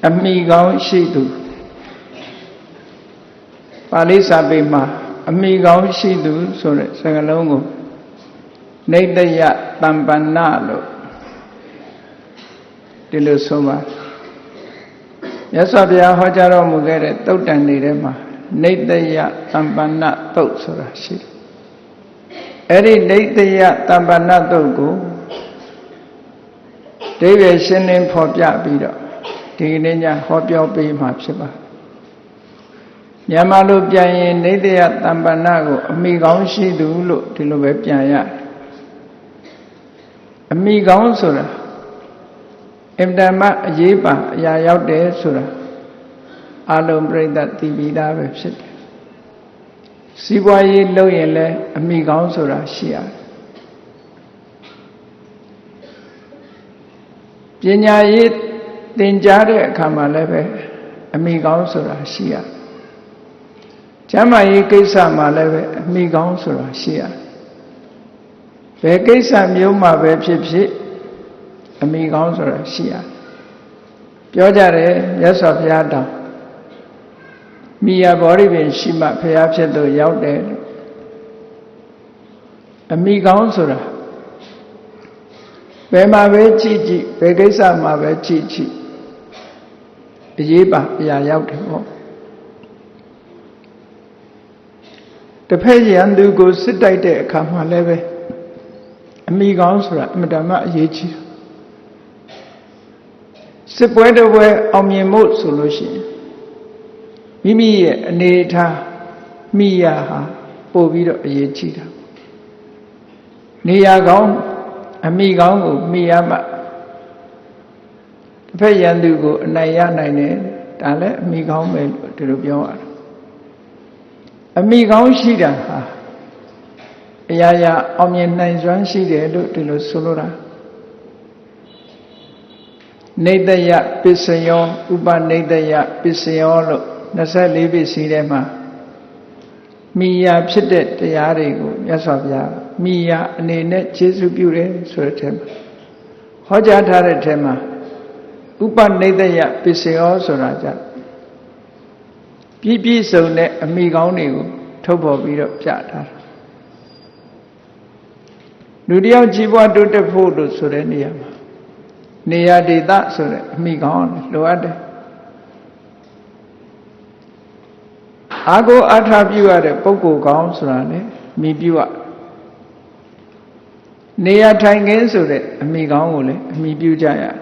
Amigang Shidu Palisa Bima Amigang Shidu Sore Sagalongo Nedaya Tampanalo Dilusoma Yasabia Hajaro Mugere Totan Nirema Nedaya Tampana Totsurashi Eri Nedaya Tampana Togo David Shenin Popia Bido Tigninya Hopio Bima Shiba Yamalu Piayin Nedaya Tampanago Amigang Shidu Tilube Piaya Amigang Sura Imdama Yiba Yayaude Sura Alum Breda Tibida website Siwayi Loyele Amigang Sura Shia Pinyayit Tinjare Kamaleve Amigang Sura Shia Jamayi Kisa Maleve Amigang Sura Shia Vekisa Myuma Vepsi Amigang Sura Shia Pyojare Yasofyada Mia Boribin Shima Payapsedo Yaude Amigang Sura Bema Vechi, Vegesa Mavechi Yiba Yaude The Payan go sit there, come leve Amigang Sura Madama Yichi Sepuede we omyemot solution Mimi Neta Miyaha Povido Yichida Niyagang Amigang Miyama Payandugo Naya Nine Dale Amigang Mel to the Bion Amigang Shida Yaya Omyen Nine Shide look to the Solora Nedaya Pisayon Uba Nedaya Pisayolo Nasa Levi Sidema Miya Psidet Yarigo Yasavya Miya Nene Jesu Pure Suratem Hoja Taretema Upa Nedaya Pisayo Suraja Pipi Sone Amigang Topo Vido Jata Nudia Jiva do the photo Sureniama Nia de that Sure Amigang Loade Ago Atabu at a Poco Gauns Rane Mibua Nea Tangen Sure, Amigang, Mibu Jaya.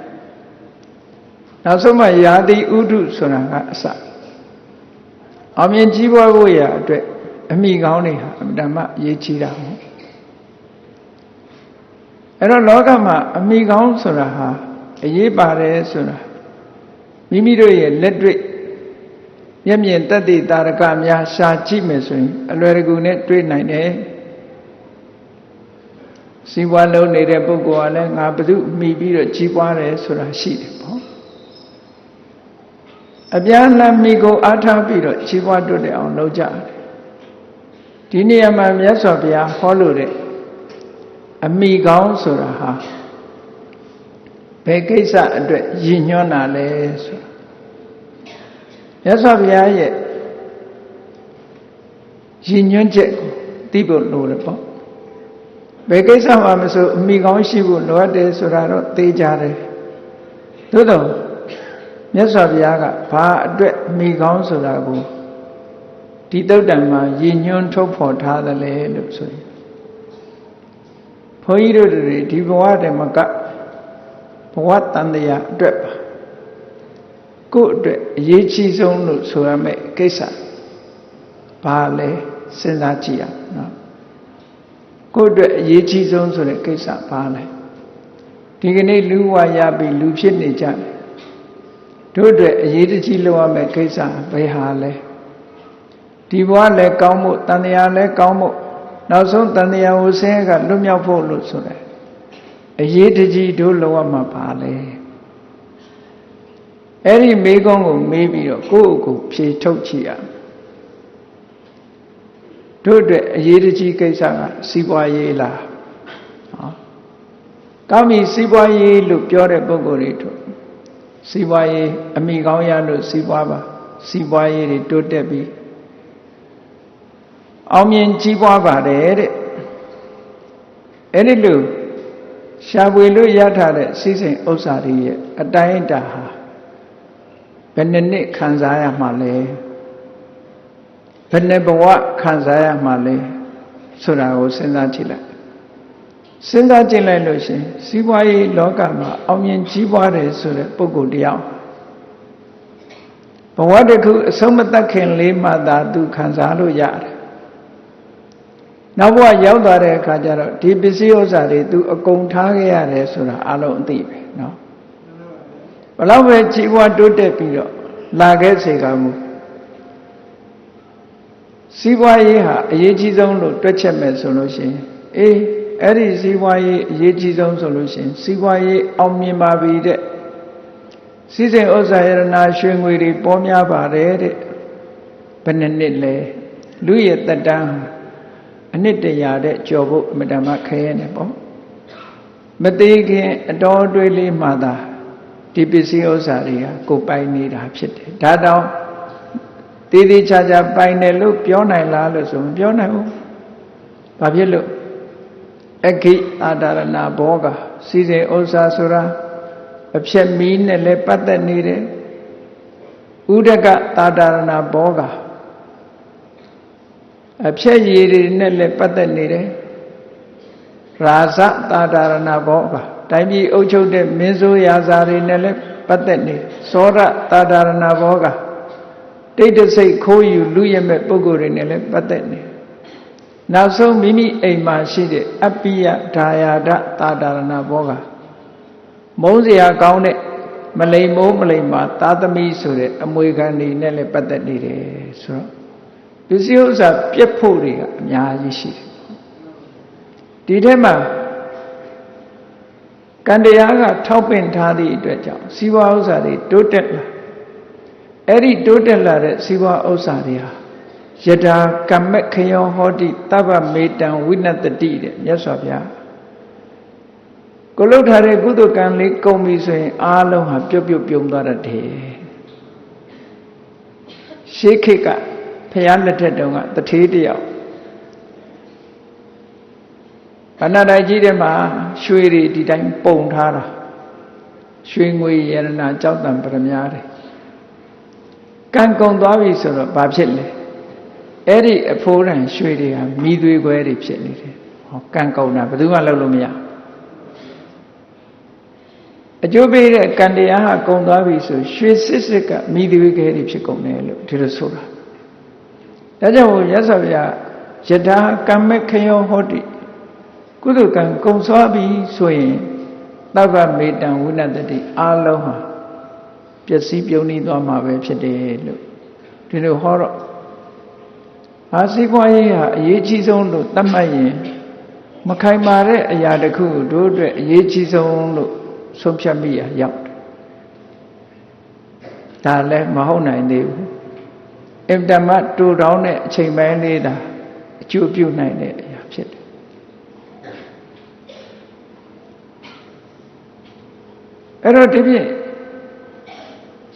Now so my Yadi Udu Sonanga Sa Amin Jiwa Goya, Amigani, Dama Yichida. And a Logama, Amigang Suraha, a Yibare Sura Mimidoye, Ledrick Yemian Tati Tarakamya Sha Chimesun, a Lorigunet 398. Siwalo Nere Bogoale, Abdu, maybe a Chiware Surashi. Abiana Migo Atabiro, Chiwado de Onoja. Diniama Yasopia, Holiday. Amigang Suraha. Pekesa Yinyona Les Yasopia yet. Yinyonjek, Tibo Lurabo. Vekesa Mamaso, Migang Shibu, Noade Surano, Tejare. Dodo Yasaviaga, Pa, Migang Surago. Tito Dama, Yinyon Topo Tada Le Luxury. Poido de Tiboade Maga, what and the drep. Good Yichi Zonu Surame, Kesa. Pale, Senachia. Good Yichi Zones on a Kesa Pale. Tigane Luwa Yabi Lucien Nijan. Dode Yichi Loa me Kesa, Behale. Tiwale Kaumo, Taniale Kaumo. Now so Tania Usega, Lumia Polo Sore. A Yetiji do Loa Mapale. Eri Megongo maybe a go, she tochia. Dode Yedichi Kaisanga, Siwaye la. Kami Siwaye look pure Bogorito. စီးပွားရေးအမိကောင်းရလို့စီးပွားရေးတွေတိုးတက်ပြီးအောင်မြင်ကြီးပွားပါတယ်တဲ့အဲ့ဒီလိုရှာဖွေလို့ရထားတဲ့စီးစိမ်ဥစ္စာတွေရဲ့အတိုင်းအတာဟာဘယ်နှစ်ခံစားရမှာလဲဘယ်နှစ်ဘဝခံစားရမှာလဲဆိုတာကိုစဉ်းစားကြည့်လိုက်စဉ်းစားကြည့်လိုက်လို့ရှင်စီးပွားရေးလောကမှာအောင်မြင်ကြီးပွားတယ်ဆိုတဲ့ပုဂ္ဂိုလ်တယောက်ဘဝတစ်ခုအဆုံးမသတ်ခင်လေးမှသာသူခံစားလို့ရတယ်နောက်ဘဝရောက်သွားတဲ့အခါကျတော့ဒီပစ္စည်းဥစ္စာတွေသူအကုန်ထားခဲ့ရတယ်ဆိုတာအလုံးအသိပဲเนาะဘယ်တော့ပဲကြီးပွားတိုးတက်ပြီးတော့လာခဲ့စေကမူစီးပွားရေးဟာအရေးကြီးဆုံးလို့တွက်ချက်မယ်ဆိုလို့ရှိရင်အဲ့ဒီစီးပွားရေးအရေးကြီးဆုံးဆိုလို့ရှိရင်စီးပွားရေးအောင်မြင်ပါပြီတဲ့စီးစိမ်ဥစ္စာယရနာရွှေငွေတွေပေါ်များပါတယ်တဲ့ဘယ်နှစ်လဲလူရဲ့တက်တန်းအနှစ်တရာတဲ့ကြော်ဖို့အမတန်မှခဲရနေပေါ့မသေးခင်အတော်အတွေ့လေးမှသာဒီပစ္စည်းဥစ္စာတွေကကိုပိုင်နေတာဖြစ်တယ်ဒါတောင်တည်တည်ချာချာပိုင်တယ်လို့ပြောနိုင်လားလို့ဆိုမပြောနိုင်ဘူးဘာဖြစ်လို့အခိအာဒရဏဘောကစီစဉ်ဥစ္စာဆိုတာအဖြက်မီးနဲ့လည်းပတ်သက်နေတယ်ဥဒကသာဒရဏဘောကအဖြက်ရည်တွေနဲ့လည်းပတ်သက်နေတယ်ရာဇသာဒရဏဘောကတိုင်းပြည်အုပ်ချုပ်တဲ့မင်းဆိုးရာဇာတွေနဲ့လည်းပတ်သက်နေသောရသာဒရဏဘောကတိတ်တဆိတ်ခိုးယူလူရမဲ့ပုဂ္ဂိုလ်တွေနဲ့လည်းပတ်သက်နေနောက်ဆုံးမိမိအိမ်မှာရှိတဲ့အပိယဒါယာဒသာဒရဏဘောကမုန်းစရာကောင်းတဲ့မလိမ်မိုးမလိမ်မာသာသမီဆိုတဲ့အမွေခံတွေနဲ့လည်းပတ်သက်နေတယ်ဆိုတော့ပစ္စည်းဥစ္စာပြက်ဖို့တွေကအများကြီးရှိတယ်ဒီထဲမှာကံတရားကထောက်ပံ့ထားသည့်အတွက်ကြောင့်စီးပွားဥစ္စာတွေတိုးတက်လာအဲ့ဒီတိုးတက်လာတဲ့စီးပွားဥစ္စာတွေဟာယထာကမ္မခယောဟောတိတဗ္ဗမေတံဝိနတတိတဲ့မြတ်စွာဘုရားကိုလှုပ်ထားတဲ့ကုသိုလ်ကံလေးကုန်ပြီဆိုရင်အားလုံးဟာပြုတ်ပြုံသွားတတ်တယ်ရှေးခေတ်ကဘုရားလက်ထက်တုန်းကတထေးတယောက်ဗန္ဒတိုင်းကြီးထဲမှာရွှေတွေဒီတိုင်းပုံထားတာရွှေငွေရတနာကြောက်တံပရမများတယ်ကံကုန်သွားပြီဆိုတော့ဘာဖြစ်လဲအဲ့ဒီအဖိုးတန်ရွှေတွေဟာမိသွေးခွဲတွေဖြစ်နေတယ်ဟောကံကုန်တာဘယ်သူမှလုပ်လို့မရအကျိုးပေးတဲ့ကံတရားဟာကုန်သွားပြီဆိုရွှေစစ်ကမိသွေးခွဲတွေဖြစ်ကုန်တယ်လို့ဒီလိုဆိုတာဒါကြောင့်ရသော်ဗျာယထာကမ္မခယောဟောတိကုသိုလ်ကံကုန်သွားပြီဆိုရင်သဗ္ဗမေတံဝိနတတိအာလုံးဟာပျက်စီးပြုံးနေသွားမှာပဲဖြစ်တယ်လို့ဒီလိုဟောတော့အာစီးပွားရေးဟာအရေးကြီးဆုံးလို့သတ်မှတ်ရင်မခိုင်မာတဲ့အရာတစ်ခုတို့အတွက်အရေးကြီးဆုံးလို့ဆုံးဖြတ်မိရရောက်တယ်ဒါလည်းမဟုတ်နိုင်သေးဘူးအင်တမတူတောင်းတဲ့အချိန်ပိုင်းလေးသာအကျိုးပြုနိုင်တဲ့အရာဖြစ်တယ်အဲ့တော့ဒီဖြင့်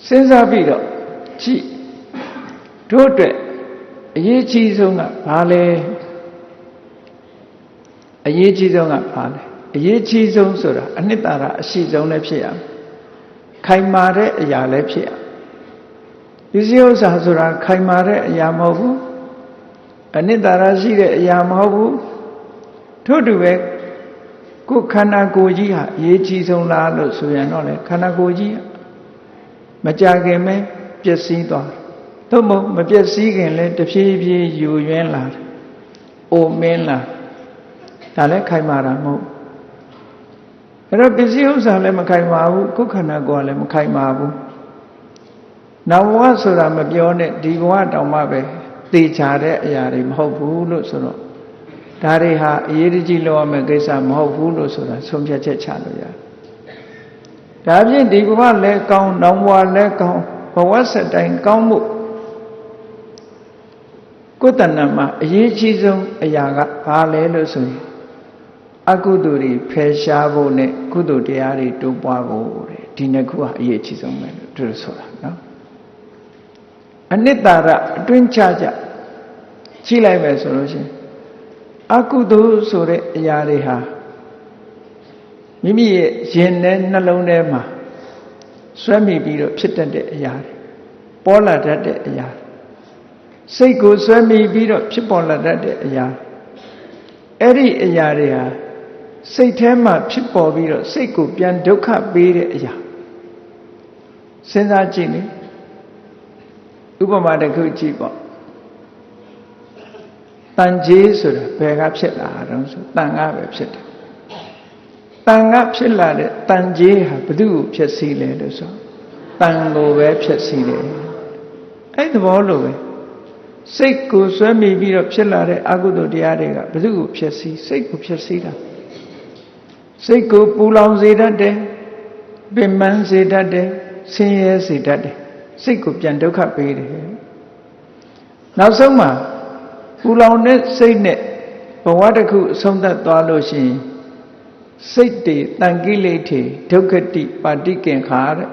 စဉ်းစားပြီးတော့ကြည့်တို့အတွက်အရေးကြီးဆုံးကဘာလဲအရေးကြီးဆုံးကဘာလဲအရေးကြီးဆုံးဆိုတာအနှစ်သာရအရှိဆုံးလည်းဖြစ်ရမယ်ခိုင်မာတဲ့အရာလည်းဖြစ်ရမယ်ဒီစည်းဥစ္စာဆိုတာခိုင်မာတဲ့အရာမဟုတ်ဘူးအနှစ်သာရရှိတဲ့အရာမဟုတ်ဘူးထို့တူပဲကိုယ်ခန္ဓာကိုယ်ကြီးဟာအရေးကြီးဆုံးလားလို့ဆိုရင်တော့လေခန္ဓာကိုယ်ကြီးမကြခင်ပဲပျက်စီးသွားတယ်သို့မဟုတ်မပျက်စီးခင်လည်းတဖြည်းဖြည်းယူရင်းလာတယ်အိုမင်းလာဒါလည်းခိုင်မာတာမဟုတ်အဲ့တော့ပစ္စည်းဥစ္စာလည်းမခိုင်မာဘူးကိုယ်ခန္ဓာကိုယ်လည်းမခိုင်မာဘူးနောက်ဘဝဆိုတာမပြောနဲ့ဒီဘဝတောင်မှပဲသိချတဲ့အရာတွေမဟုတ်ဘူးလို့ဆိုတော့ဒါတွေဟာအရေးကြီးလို့ရမယ့်ကိစ္စမဟုတ်ဘူးလို့ဆိုတာဆုံးဖြတ်ချက်ချလို့ရတယ်ဒါဖြင့်ဒီဘဝလည်းကောင်းနောက်ဘဝလည်းကောင်းဘဝဆက်တိုင်းကောင်းမှုကိုယ်တဏ္ဍမှာအရေးကြီးဆုံးအရာကဘာလဲလို့ဆိုရင်အကုသိုလ်တွေဖယ်ရှားဖို့နဲ့ကုသိုလ်တရားတွေတိုးပွားဖို့တဲ့ ဒီနှစ်ခုဟာအရေးကြီးဆုံးပဲလို့သူတို့ဆိုတာနော်အနိတ္တရအတွင်းချကြကြည့်လိုက်မယ်ဆိုလို့ရှိရင်အကုသိုလ်ဆိုတဲ့အရာတွေဟာမိမိရဲ့ရင်နဲ့နှလုံးထဲမှာဆွဲမိပြီးတော့ဖြစ်တတ်တဲ့အရာတွေပေါ်လာတတ်တဲ့အရာစိတ်ကိုဆွဲမိပြီးတော့ဖြစ်ပေါ်လာတတ်တဲ့အရာအဲ့ဒီအရာတွေဟာစိတ်ထဲမှာဖြစ်ပေါ်ပြီးတော့စိတ်ကိုပြန်ဒုက္ခပေးတဲ့အရာစဉ်းစားကြည့်လေဥပမာတစ်ခုကြည့်ပေါ့တန်ကြီးဆိုတာဘယ်ကဖြစ်လာတော့ဆိုတန်ကပဲဖြစ်တယ်တန်ကဖြစ်လာတဲ့တန်ကြီးဟာဘယ်သူ့ကိုဖြစ်စီလဲလို့ဆိုတန်ကိုပဲဖြစ်စီတယ်အဲ့သဘောလိုပဲစိတ်ကိုဆွဲမိပြီးတော့ဖြစ်လာတဲ့အကုသိုလ်တရားတွေကဘယ်သူ့ကိုဖြစ်စီစိတ်ကိုဖြစ်စီတာစိတ်ကိုပူလောင်စေတတ်တယ်ပင်ပန်းစေတတ်တယ်ဆင်းရဲစေတတ်တယ်စိတ်ကိုပြန်ဒုက္ခပေးတယ်နောက်ဆုံးမှာပူလောင်တဲ့စိတ်နဲ့ဘဝတစ်ခုအဆုံးသတ်သွားလို့ရှိရင်စိတ်တွေတန်ကိလေထေဒုက္ခတိပါတိကင်္ခာတဲ့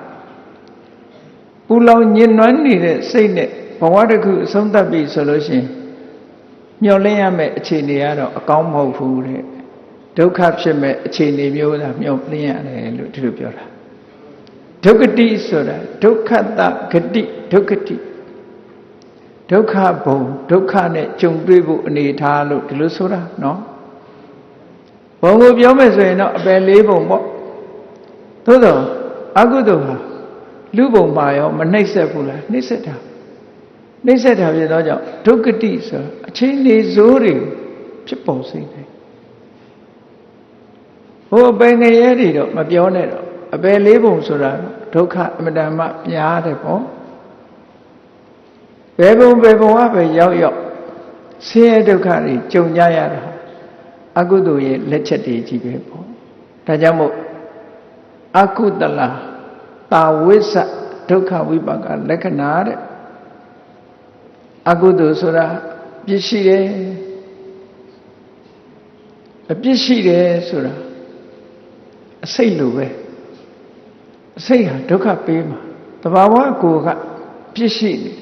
ပူလောင်ညှဉ်းနှွမ်းနေတဲ့စိတ်နဲ့ဘဝတစ်ခုအဆုံးသတ်ပြီဆိုလို့ရှိရင်မျောလင်းရမယ့်အခြေအနေကတော့အကောင်းမဟုတ်ဘူးတဲ့ဒုက္ခဖြစ်မဲ့အခြေအနေမျိုးသာမျောလင်းရတယ်လို့ဒီလိုပြောတာဒုက္ခတိဆိုတာဒုက္ခတဂတိဒုက္ခတိဒုက္ခဘုံဒုက္ခနဲ့ကြုံတွေ့ဖို့အနေထားလို့ဒီလိုဆိုတာနော်ဘုံကိုပြောမယ်ဆိုရင်တော့အပယ်လေးပုံပေါ့သို့တော့အကုသိုလ်ဟာလူပုံမှာရောမနှိမ့်ဆက်ဘူးလားနှိမ့်ဆက်တာနှိမ့်ဆက်တာဖြစ်တော့ကြောင့်ဒုက္ခတိဆိုအချင်းနေစိုးတွေဖြစ်ပေါ်စေတယ်ဟိုအပယ်ငရဲတွေတော့မပြောနဲ့တော့အပယ်လေးပုံဆိုတာဒုက္ခအမတန်မှများတယ်ပေါ့ဘယ်ပုံဘယ်ပုံကပဲရောက်ရောက်ဆင်းရဲဒုက္ခတွေကြုံကြရတာအကုသိုလ်ရဲ့လက်ချက်တွေကြီးပဲပေါ့ဒါကြောင့်မို့အကုသလတာဝိသဒုက္ခဝိပါကလက္ခဏာတဲ့အကုသိုလ်ဆိုတာပြစ်ရှိတယ်အပြစ်ရှိတယ်ဆိုတာအစိတ်လိုပဲအစိတ်ဟာဒုက္ခပေးမှာတဘာဝကိုကပြစ်ရှိတယ်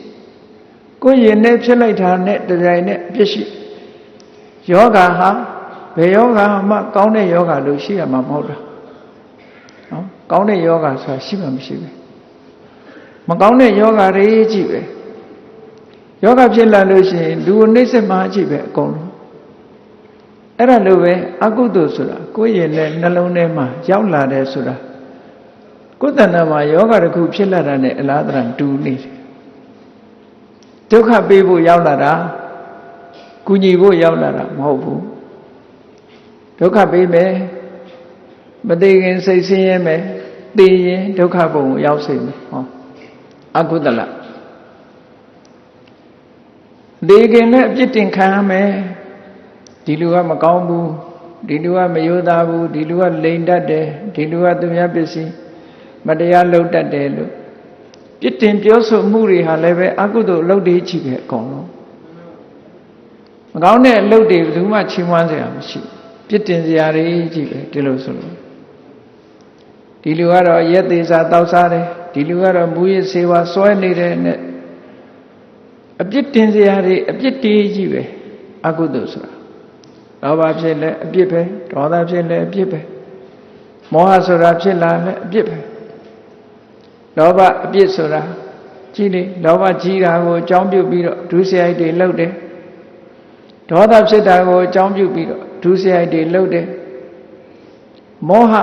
ကိုယ်ရင်နဲ့ဖြစ်လိုက်တာနဲ့တပြိုင်နဲ့ပြစ်ရှိယောဂဟာဘယ်ယောဂမှကောင်းတဲ့ယောဂလို့ရှိရမှာမဟုတ်တာနော်ကောင်းတဲ့ယောဂဆိုတာရှိမှမရှိဘူးမကောင်းတဲ့ယောဂတွေကြီးပဲယောဂဖြစ်လာလို့ရှိရင်လူကိုနှိမ့်ဆက်မှကြီးပဲအကုန်လုံးအဲ့ဒါလိုပဲအကုသိုလ်ဆိုတာကိုယ်ရင်နဲ့နှလုံးထဲမှာရောက်လာတယ်ဆိုတာကိုယ်တဏ္ဍာမှာယောဂတစ်ခုဖြစ်လာတာနဲ့အလားတန်တူနေတယ်ဒုက္ခပေးဖို့ရောက်လာတာကုညီဖို့ရောက်လာတာမဟုတ်ဘူးဒုက္ခပေးမယ်မသိခင်စိတ်ဆင်းရဲမယ်သိရင်ဒုက္ခဘုံကိုရောက်စေမယ်ဟောအကုသလသိခင်နဲ့အပြစ်တင်ခံရမယ်ဒီလူကမကောင်းဘူးဒီလူကမယိုသားဘူးဒီလူကလိန်တတ်တယ်ဒီလူကသူများပစ္စည်းမတရားလုပ်တတ်တယ်လို့ပြစ်တင်ပြောဆိုမှုတွေဟာလည်းပဲအကုသိုလ်အလုပ်တွေကြီးပဲအကုန်လုံးမကောင်းတဲ့အလုပ်တွေဘယ်သူမှချီးမွမ်းစရာမရှိပြစ်တင်စရာတွေကြီးပဲဒီလိုဆိုလို့ဒီလူကတော့ရက်သေးစားတောက်စားတယ်ဒီလူကတော့မူရစ်ဆေးဝါးစွဲနေတယ်နဲ့အပြစ်တင်စရာတွေအပြစ်တေးကြီးပဲအကုသိုလ်ဆိုတာလောဘဖြစ်လဲအပြစ်ပဲဒေါသဖြစ်လဲအပြစ်ပဲမောဟဆိုတာဖြစ်လာလဲအပြစ်ပဲလောဘအပြစ်ဆိုတာကြီးလေလောဘကြီးတာကိုအကြောင်းပြုပြီးတော့ဒုစရိုက်တွေလုပ်တယ်ဒေါသဖြစ်တာကိုအကြောင်းပြုပြီးတော့ဒုစရိုက်တွေလုပ်တယ်မောဟ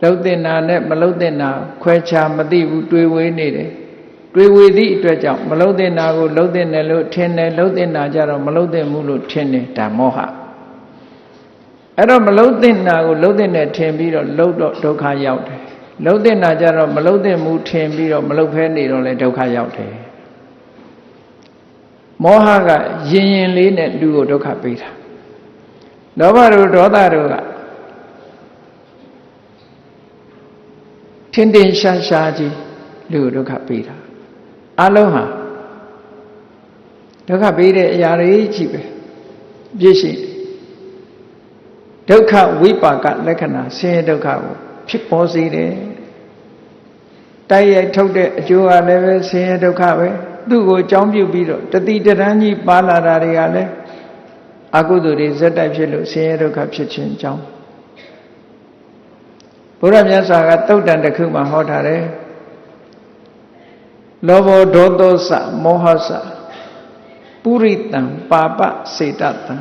လှုပ်တဲ့နာနဲ့မလှုပ်တဲ့နာခွဲခြားမသိဘူးတွေးဝေးနေတယ်တွေးဝေသည့်အတွက်ကြောင့်မလှုပ်တဲ့နာကိုလှုပ်တဲ့နယ်လို့ထင်တယ်လှုပ်တဲ့နာကြတော့မလှုပ်တဲ့မှုလို့ထင်တယ်ဒါမောဟအဲ့တော့မလှုပ်တဲ့နာကိုလှုပ်တဲ့နယ်ထင်ပြီးတော့လှုပ်တော့ဒုက္ခရောက်တယ်လှုပ်တဲ့နာကြတော့မလှုပ်တဲ့မှုထင်ပြီးတော့မလှုပ်ဖဲနေတော့လည်းဒုက္ခရောက်တယ်မောဟကရင်ရင်လေးနဲ့လူကိုဒုက္ခပေးတာလောဘတို့ဒေါသတို့ကထင်ထင်ရှားရှားကြီးလူကိုဒုက္ခပေးတာအလုံးဟာဒုက္ခပေးတဲ့အရာတွေကြီးပဲပြည့်ရှိဒုက္ခဝိပါကလက္ခဏာဆင်းရဲဒုက္ခကိုဖြစ်ပေါ်စေတယ် တိုက်ရိုက်ထုတ်တဲ့အကျိုးကလည်းပဲဆင်းရဲဒုက္ခပဲသူ့ကိုအကြောင်းပြုပြီးတော့တတိတရန်းကြီးပါလာတာတွေကလည်းအကုသိုလ်တွေဇက်တိုက်ဖြစ်လို့ဆင်းရဲဒုက္ခဖြစ်ခြင်းအကြောင်းဘုရားမြတ်စွာကသုတ်တန်တစ်ခုမှာဟောထားတယ်လောဘောဒေါသောစမောဟစပုရိတံပါပစေတတံ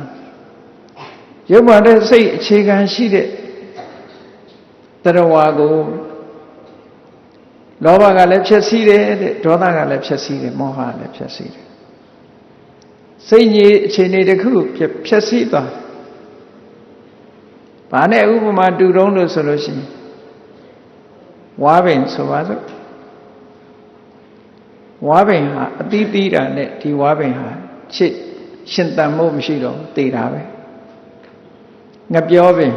ရုပ်ပါတဲ့စိတ်အခြေခံရှိတဲ့တရားဝါကိုလောဘကလည်းဖြည့်ဆည်းတယ်တဲ့ဒေါသကလည်းဖြည့်ဆည်းတယ်မောဟကလည်းဖြည့်ဆည်းတယ်စိတ်ကြီးအခြေအနေတစ်ခုဖြည့်ဆည်းသွားဘာနဲ့ဥပမာတူတုံးလို့ဆိုလို့ရှိရင်ဝါပင်ဆိုပါစို့ဝါပင်ဟာအသီးသီးတာနဲ့ဒီဝါပင်ဟာရှင်တန်မှုမရှိတော့သေတာပဲငပြောပင်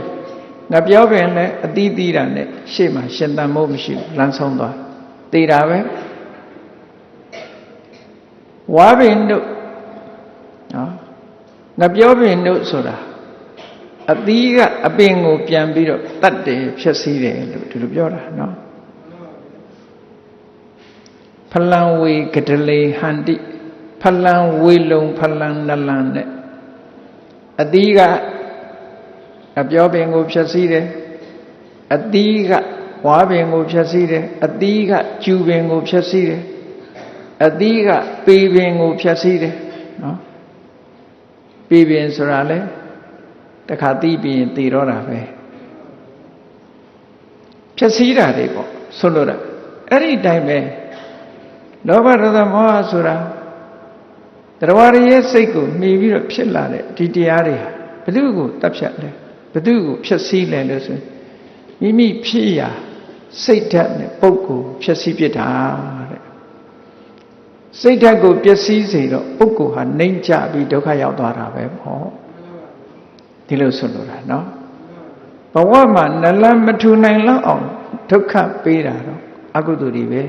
လည်းအသီးသီးတာနဲ့ရှေ့မှာရှင်တန်မှုမရှိဘူးလမ်းဆုံးသွားသေတာပဲဝါပင်တို့နော်ငပြောပင်တို့ဆိုတာအသီးကအပင်ကိုပြန်ပြီးတော့တတ်တယ်ဖြည့်ဆည်းတယ်လို့ဒီလိုပြောတာနော်ဖလံဝေကတလေဟန္တိဖလံဝေလုံဖလံနလံနဲ့အသီးကအပြောပင်ကိုဖြည့်ဆည်းတယ်အသီးကဝါပင်ကိုဖြည့်ဆည်းတယ်အသီးကကျူပင်ကိုဖြည့်ဆည်းတယ်အသီးကပေပင်ကိုဖြည့်ဆည်းတယ်နော်ပေပင်ဆိုတာလေတခါတီးပြီးရင်တည်တော့တာပဲဖြည့်ဆည်းတာတွေပေါ့ဆိုလို့တာအဲ့ဒီတိုင်းပဲလောဘဒေါသမောဟဆိုတာတရားရရဲ့စိတ်ကိုမှီပြီးတော့ဖြစ်လာတဲ့ဒီတရားတွေဟာဘယ်သူကိုတတ်ဖြတ်လဲဘယ်သူကိုဖြည့်ဆည်းလဲလို့ဆိုမိမိဖြစ်ရာစိတ်ဓာတ်နဲ့ပုဂ္ဂိုလ်ဖြည့်ဆည်းပြတာတဲ့စိတ်ဓာတ်ကိုပျက်စီးစေတော့ပုဂ္ဂိုလ်ဟာနှိမ့်ချပြီးဒုက္ခရောက်သွားတာပဲပေါ့ဒီလိုဆိုလိုတာနော်ဘဝမှာနလမထူနိုင်လောက်အောင်ဒုက္ခပေးတာတော့အကုသိုလ်တွေပဲ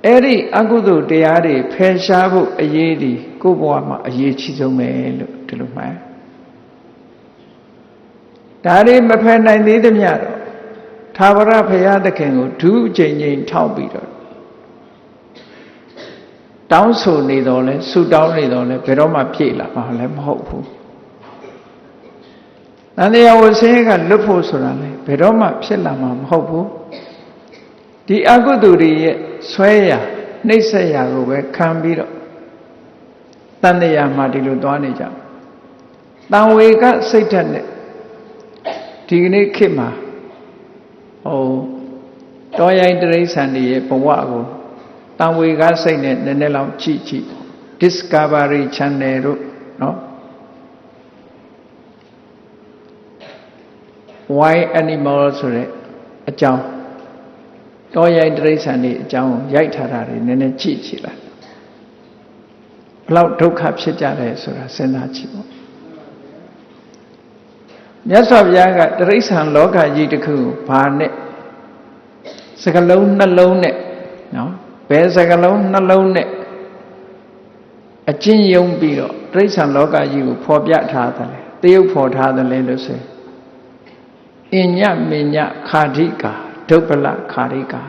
အဲ့ဒီအကုသိုလ်တရားတွေဖယ်ရှားဖို့အရေးဒီကိုယ့်ဘဝမှာအရေးကြီးဆုံးပဲလို့ဒီလိုမှန်ဒါတွေမဖယ်နိုင်သေးသမျှတော့သာဝရဘုရားသခင်ကိုဒုချိန်ချိန်ထောက်ပြီးတော့တောင်းဆိုနေတော့လဲဆုတောင်းနေတော့လဲဘယ်တော့မှပြည့်လာမှာလည်းမဟုတ်ဘူးတန်တရားဝဆင်းရဲကလွတ်ဖို့ဆိုတာလေဘယ်တော့မှဖြစ်လာမှာမဟုတ်ဘူးဒီအကုသိုလ်တွေရဲ့ဆွဲရနှိမ့်ဆက်ရကိုပဲခံပြီးတော့တန်တရားမှာဒီလိုသွားနေကြတန်ဝေကစိတ်ဓာတ်နဲ့ဒီကနေ့ခေတ်မှာတောရိုင်းတိရစ္ဆာန်တွေရဲ့ဘဝကိုတန်ဝေကစိတ်နဲ့နည်းနည်းလောက်ကြည့် Discovery Channel တို့နော် Wild Animal ဆိုတဲ့အကြောင်းတောရိုင်းတိရစ္ဆာန်တွေအကြောင်းရိုက်ထားတာတွေနည်းနည်းကြည့်လိုက်ဘလောက်ဒုက္ခဖြစ်ကြတယ်ဆိုတာစဉ်းစားကြည့်ပေါ့မြတ်စွာဘုရားကတိရစ္ဆာန်လောကကြီးတစ်ခုဘာနဲ့စကလုံးနှလုံးနဲ့နော်ဘယ်စကလုံးနှလုံးနဲ့အကျဉ်းယုံပြီးတော့တိရစ္ဆာန်လောကကြီးကိုဖော်ပြထားတယ်လေတရုပ်ဖော်ထားတယ်လေလို့ဆိုအညမညခာဓိကာဒုပ္ပလခာရိကာ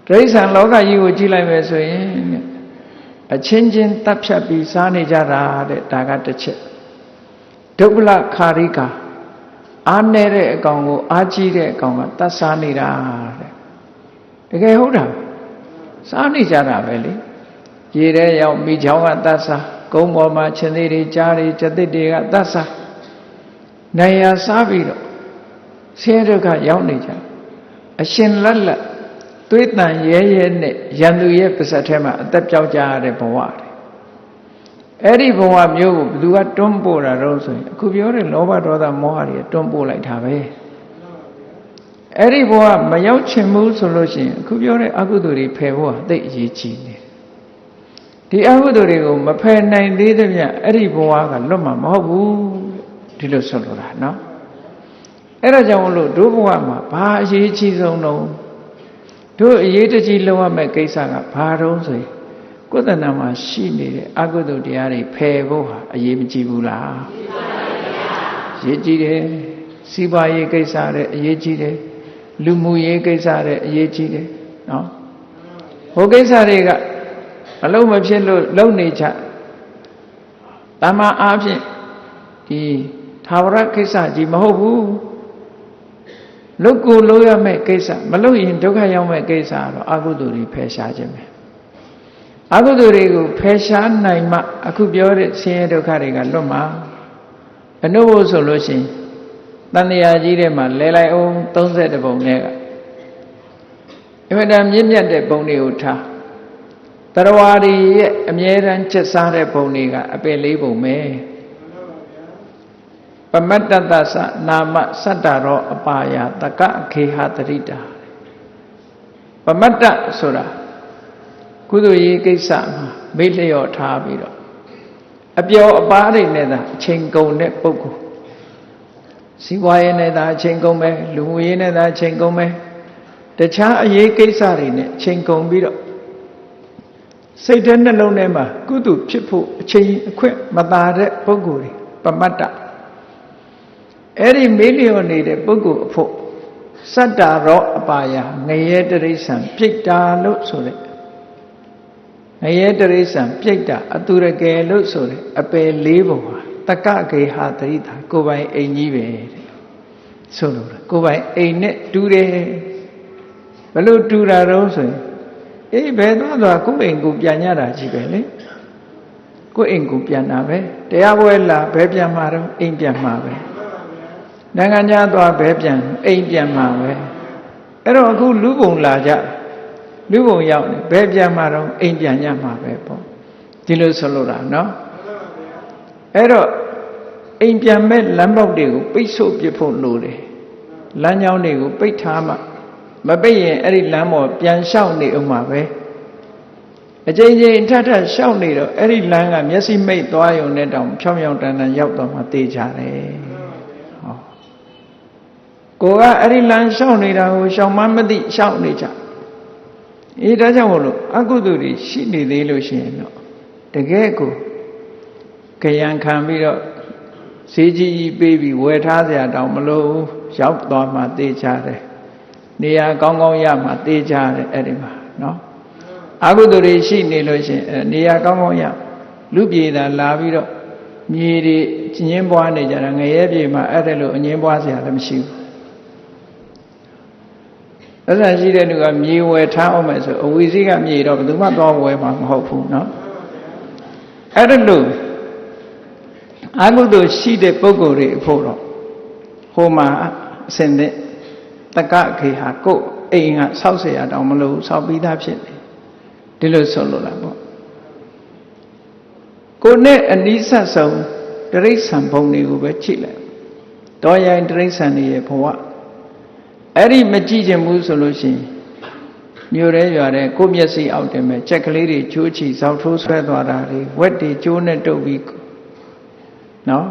တိရစ္ဆာန်လောကကြီးကိုကြည့်လိုက်မယ်ဆိုရင်အချင်းချင်းတပ်ဖြတ်ပြီးစားနေကြတာတဲ့ဒါကတစ်ချက်ဒုပ္ပလခာရိကာအားနည်းတဲ့အကောင်ကိုအားကြီးတဲ့အကောင်ကတတ်စားနေတာတဲ့တကယ်ဟုတ်တာစားနေကြတာပဲလေရေထဲရောက်မိချောင်းကတတ်စားကုန်းပေါ်မှာခြင်သေးတွေကြားတွေကြက်သစ်တွေကတတ်စားနိုင်ရစားပြီးတော့ဆင်းရဲဒုက္ခရောက်နေကြအရှင်လက်လက်သွေးတန်ရဲရဲနဲ့ရန်သူရဲ့ပါးစပ်ထဲမှာအသက်ပြောက်ကြရတဲ့ဘဝတွေအဲ့ဒီဘဝမျိုးကိုဘယ်သူကတွန်းပို့တာတော့ဆိုရင်အခုပြောတဲ့လောဘဒေါသမောဟတွေတွန်းပို့လိုက်တာပဲအဲ့ဒီဘဝမရောက်ချင်ဘူးဆိုလို့ရှိရင်အခုပြောတဲ့အကုသိုလ်တွေဖယ်ဖို့ဟာသိအရေးကြီးနေတယ်ဒီအကုသိုလ်တွေကိုမဖယ်နိုင်သေးသမျှအဲ့ဒီဘဝကလွတ်မှာမဟုတ်ဘူးဒီလိုဆိုလိုတာနော်အဲ့ဒါကြောင့်မလို့တို့ဘဝမှာဘာအရေးကြီးဆုံးတော့တို့အရေးတကြီးလုပ်ရမယ့်ကိစ္စကဘာတုံးဆိုရင်ကိုယ်တဏ္ဍာမှာရှိနေတဲ့အကုသိုလ်တရားတွေဖယ်ဖို့ဟာအရေးမကြီးဘူးလားရေးကြည့်တယ်စီးပွားရေးကိစ္စတွေအရေးကြီးတယ် လူမှုရေးကိစ္စတဲ့အရေးကြီးတယ်နော်ဟိုကိစ္စတွေကအလုံးမဖြစ်လို့လုံနေကြတမန်အားဖြင့်ဒီသာဝရကိစ္စကြီးမဟုတ်ဘူးလုတ်ကိုလို့ရမယ့်ကိစ္စမလုတ်ရင်ဒုက္ခရောက်မယ့်ကိစ္စတော့အကုသိုလ်တွေဖယ်ရှားခြင်းပဲအကုသိုလ်တွေကိုဖယ်ရှားနိုင်မှအခုပြောတဲ့ဆင်းရဲဒုက္ခတွေကလွတ်မှာအနုဘုဆိုလို့ရှိရင်တဏှာကြီးထဲမှာလဲလိုက်အောင်32ပုံနဲ့ကအမှန်တမ်းမြင့်မြတ်တဲ့ပုံတွေကိုထားတရားဝါရီရဲ့အမြဲတမ်းချက်စားတဲ့ပုံတွေကအပယ်4ပုံပဲပမတ္တတသနာမစတ္တရောအပါယတကခေဟတရိတာပမတ္တဆိုတာကုသိုလ်ရေးကိစ္စမှာမေ့လျော့ထားပြီးတော့အပျော်အပါးတွေနဲ့သာအချိန်ကုန်တဲ့ပုဂ္ဂိုလ်စီးပွားရေးနဲ့သာအချိန်ကုန်ပဲလူမှုရေးနဲ့သာအချိန်ကုန်ပဲတခြားအရေးကိစ္စတွေနဲ့အချိန်ကုန်ပြီးတော့စိတ်ထဲနှလုံးထဲမှာကုသိုလ်ဖြစ်ဖို့အချိန်အခွင့်မသာတဲ့ပုဂ္ဂိုလ်တွေပမတ္တအဲ့ဒီမေ့လျော့နေတဲ့ပုဂ္ဂိုလ်အဖို့စတ္တရောအပါယငရဲတရိစ္ဆာန်ပြိတ္တာလို့ဆိုတဲ့ငရဲတရိစ္ဆာန်ပြိတ္တာအတုရကယ်လို့ဆိုတဲ့အပယ်4ပုံဟာတကကေဟတရိတာကိုယ်ပိုင်အိမ်ကြီးပဲတဲ့ဆိုလို့ကိုယ်ပိုင်အိမ်နဲ့တူတယ်ဘလို့တူတာတော့ဆိုရင်အေးဘယ်သွားကိုယ်အိမ်ကိုပြန်ရတာကြီးပဲလေကိုယ်အိမ်ကိုပြန်တာပဲတရားပွဲလာဘယ်ပြန်မှာတော့အိမ်ပြန်မှာပဲနိုင်ငံခြားသွားဘယ်ပြန်အိမ်ပြန်မှာပဲအဲ့တော့အခုလူပုံလာကြလူပုံရောက်နေဘယ်ပြန်မှာတော့အိမ်ပြန်ရမှာပဲပေါ့ဒီလိုဆိုလို့တာနော်အဲ့တော့အိမ်ပြန်မဲ့လမ်းပေါက်တွေကိုပိတ်ဆို့ပြဖို့လိုတယ်လမ်းကြောင်းတွေကိုပိတ်ထားမှမပိတ်ရင်အဲ့ဒီလမ်းပေါ်ပြန်လျှောက်နေအောင်မှာပဲအချိန်ချင်းထထလျှောက်နေတော့အဲ့ဒီလမ်းကမျက်စိမိတ်သွားရုံနဲ့တောင်ဖြောင်းဖြောင်းတန်တန်ရောက်တော့မှသိကြတယ်ကိုကအဲ့ဒီလမ်းလျှောက်နေတာကိုရှောင်မမသိလျှောက်နေကြအေးဒါကြောင့်မို့လို့အကုသိုလ်တွေရှိနေသေးလို့ရှိရင်တော့တကယ်ကိုကြံခံပြီးတော့ဈေးကြီးပေးပြီးဝယ်ထားစရာတောင်မလိုရောက်သွားမှသိကြတယ်နေရာကောင်းကောင်းရမှသိကြတယ်အဲ့ဒီမှာနော်အကုသိုလ်တွေရှိနေလို့ရှိရင်နေရာကောင်းကောင်းရလူပြေတာလာပြီးတော့မြေတွေကျင်းပွားနေကြတာငရဲပြေမှာအဲ့ဒါလို့အငင်းပွားစရာလည်းမရှိဘူးအဲ့ဒါရှိတဲ့လူကမြေဝယ်ထားအောင်မယ်ဆိုအဝီစီးကမြေတော့ဘယ်သူမှသွားဝယ်မှာမဟုတ်ဘူးเนาะအဲ့ဒါလို့အကုသိုလ်ရှိတဲ့ပုဂ္ဂိုလ်တွေအဖို့တော့ဟိုမှာအစင်တဲ့တကခေဟာကိုယ်အိမ်ကဆောက်เสียတောင်မလို့ဆောက်ပြီးသားဖြစ်တယ်ဒီလိုဆိုလို့လားပေါ့ကိုယ်နဲ့အနိစ္စဆုံးတိရစ္ဆာန်ဘုံတွေကိုပဲကြည့်လိုက်တော်ရိုင်းတိရစ္ဆာန်တွေရဲ့ဘဝအဲ့ဒီမကြည့်ခြင်းဘူးဆိုလို့ရှိရင်မြို့ရဲရွာတဲ့ကိုမျက်စိအောက်တင်မဲ့ကြက်ကလေးတွေချိုးချီစောက်ထိုးဆွဲသွားတာတွေဝက်တွေကျိုးနဲ့တုပ်ပြီးနော်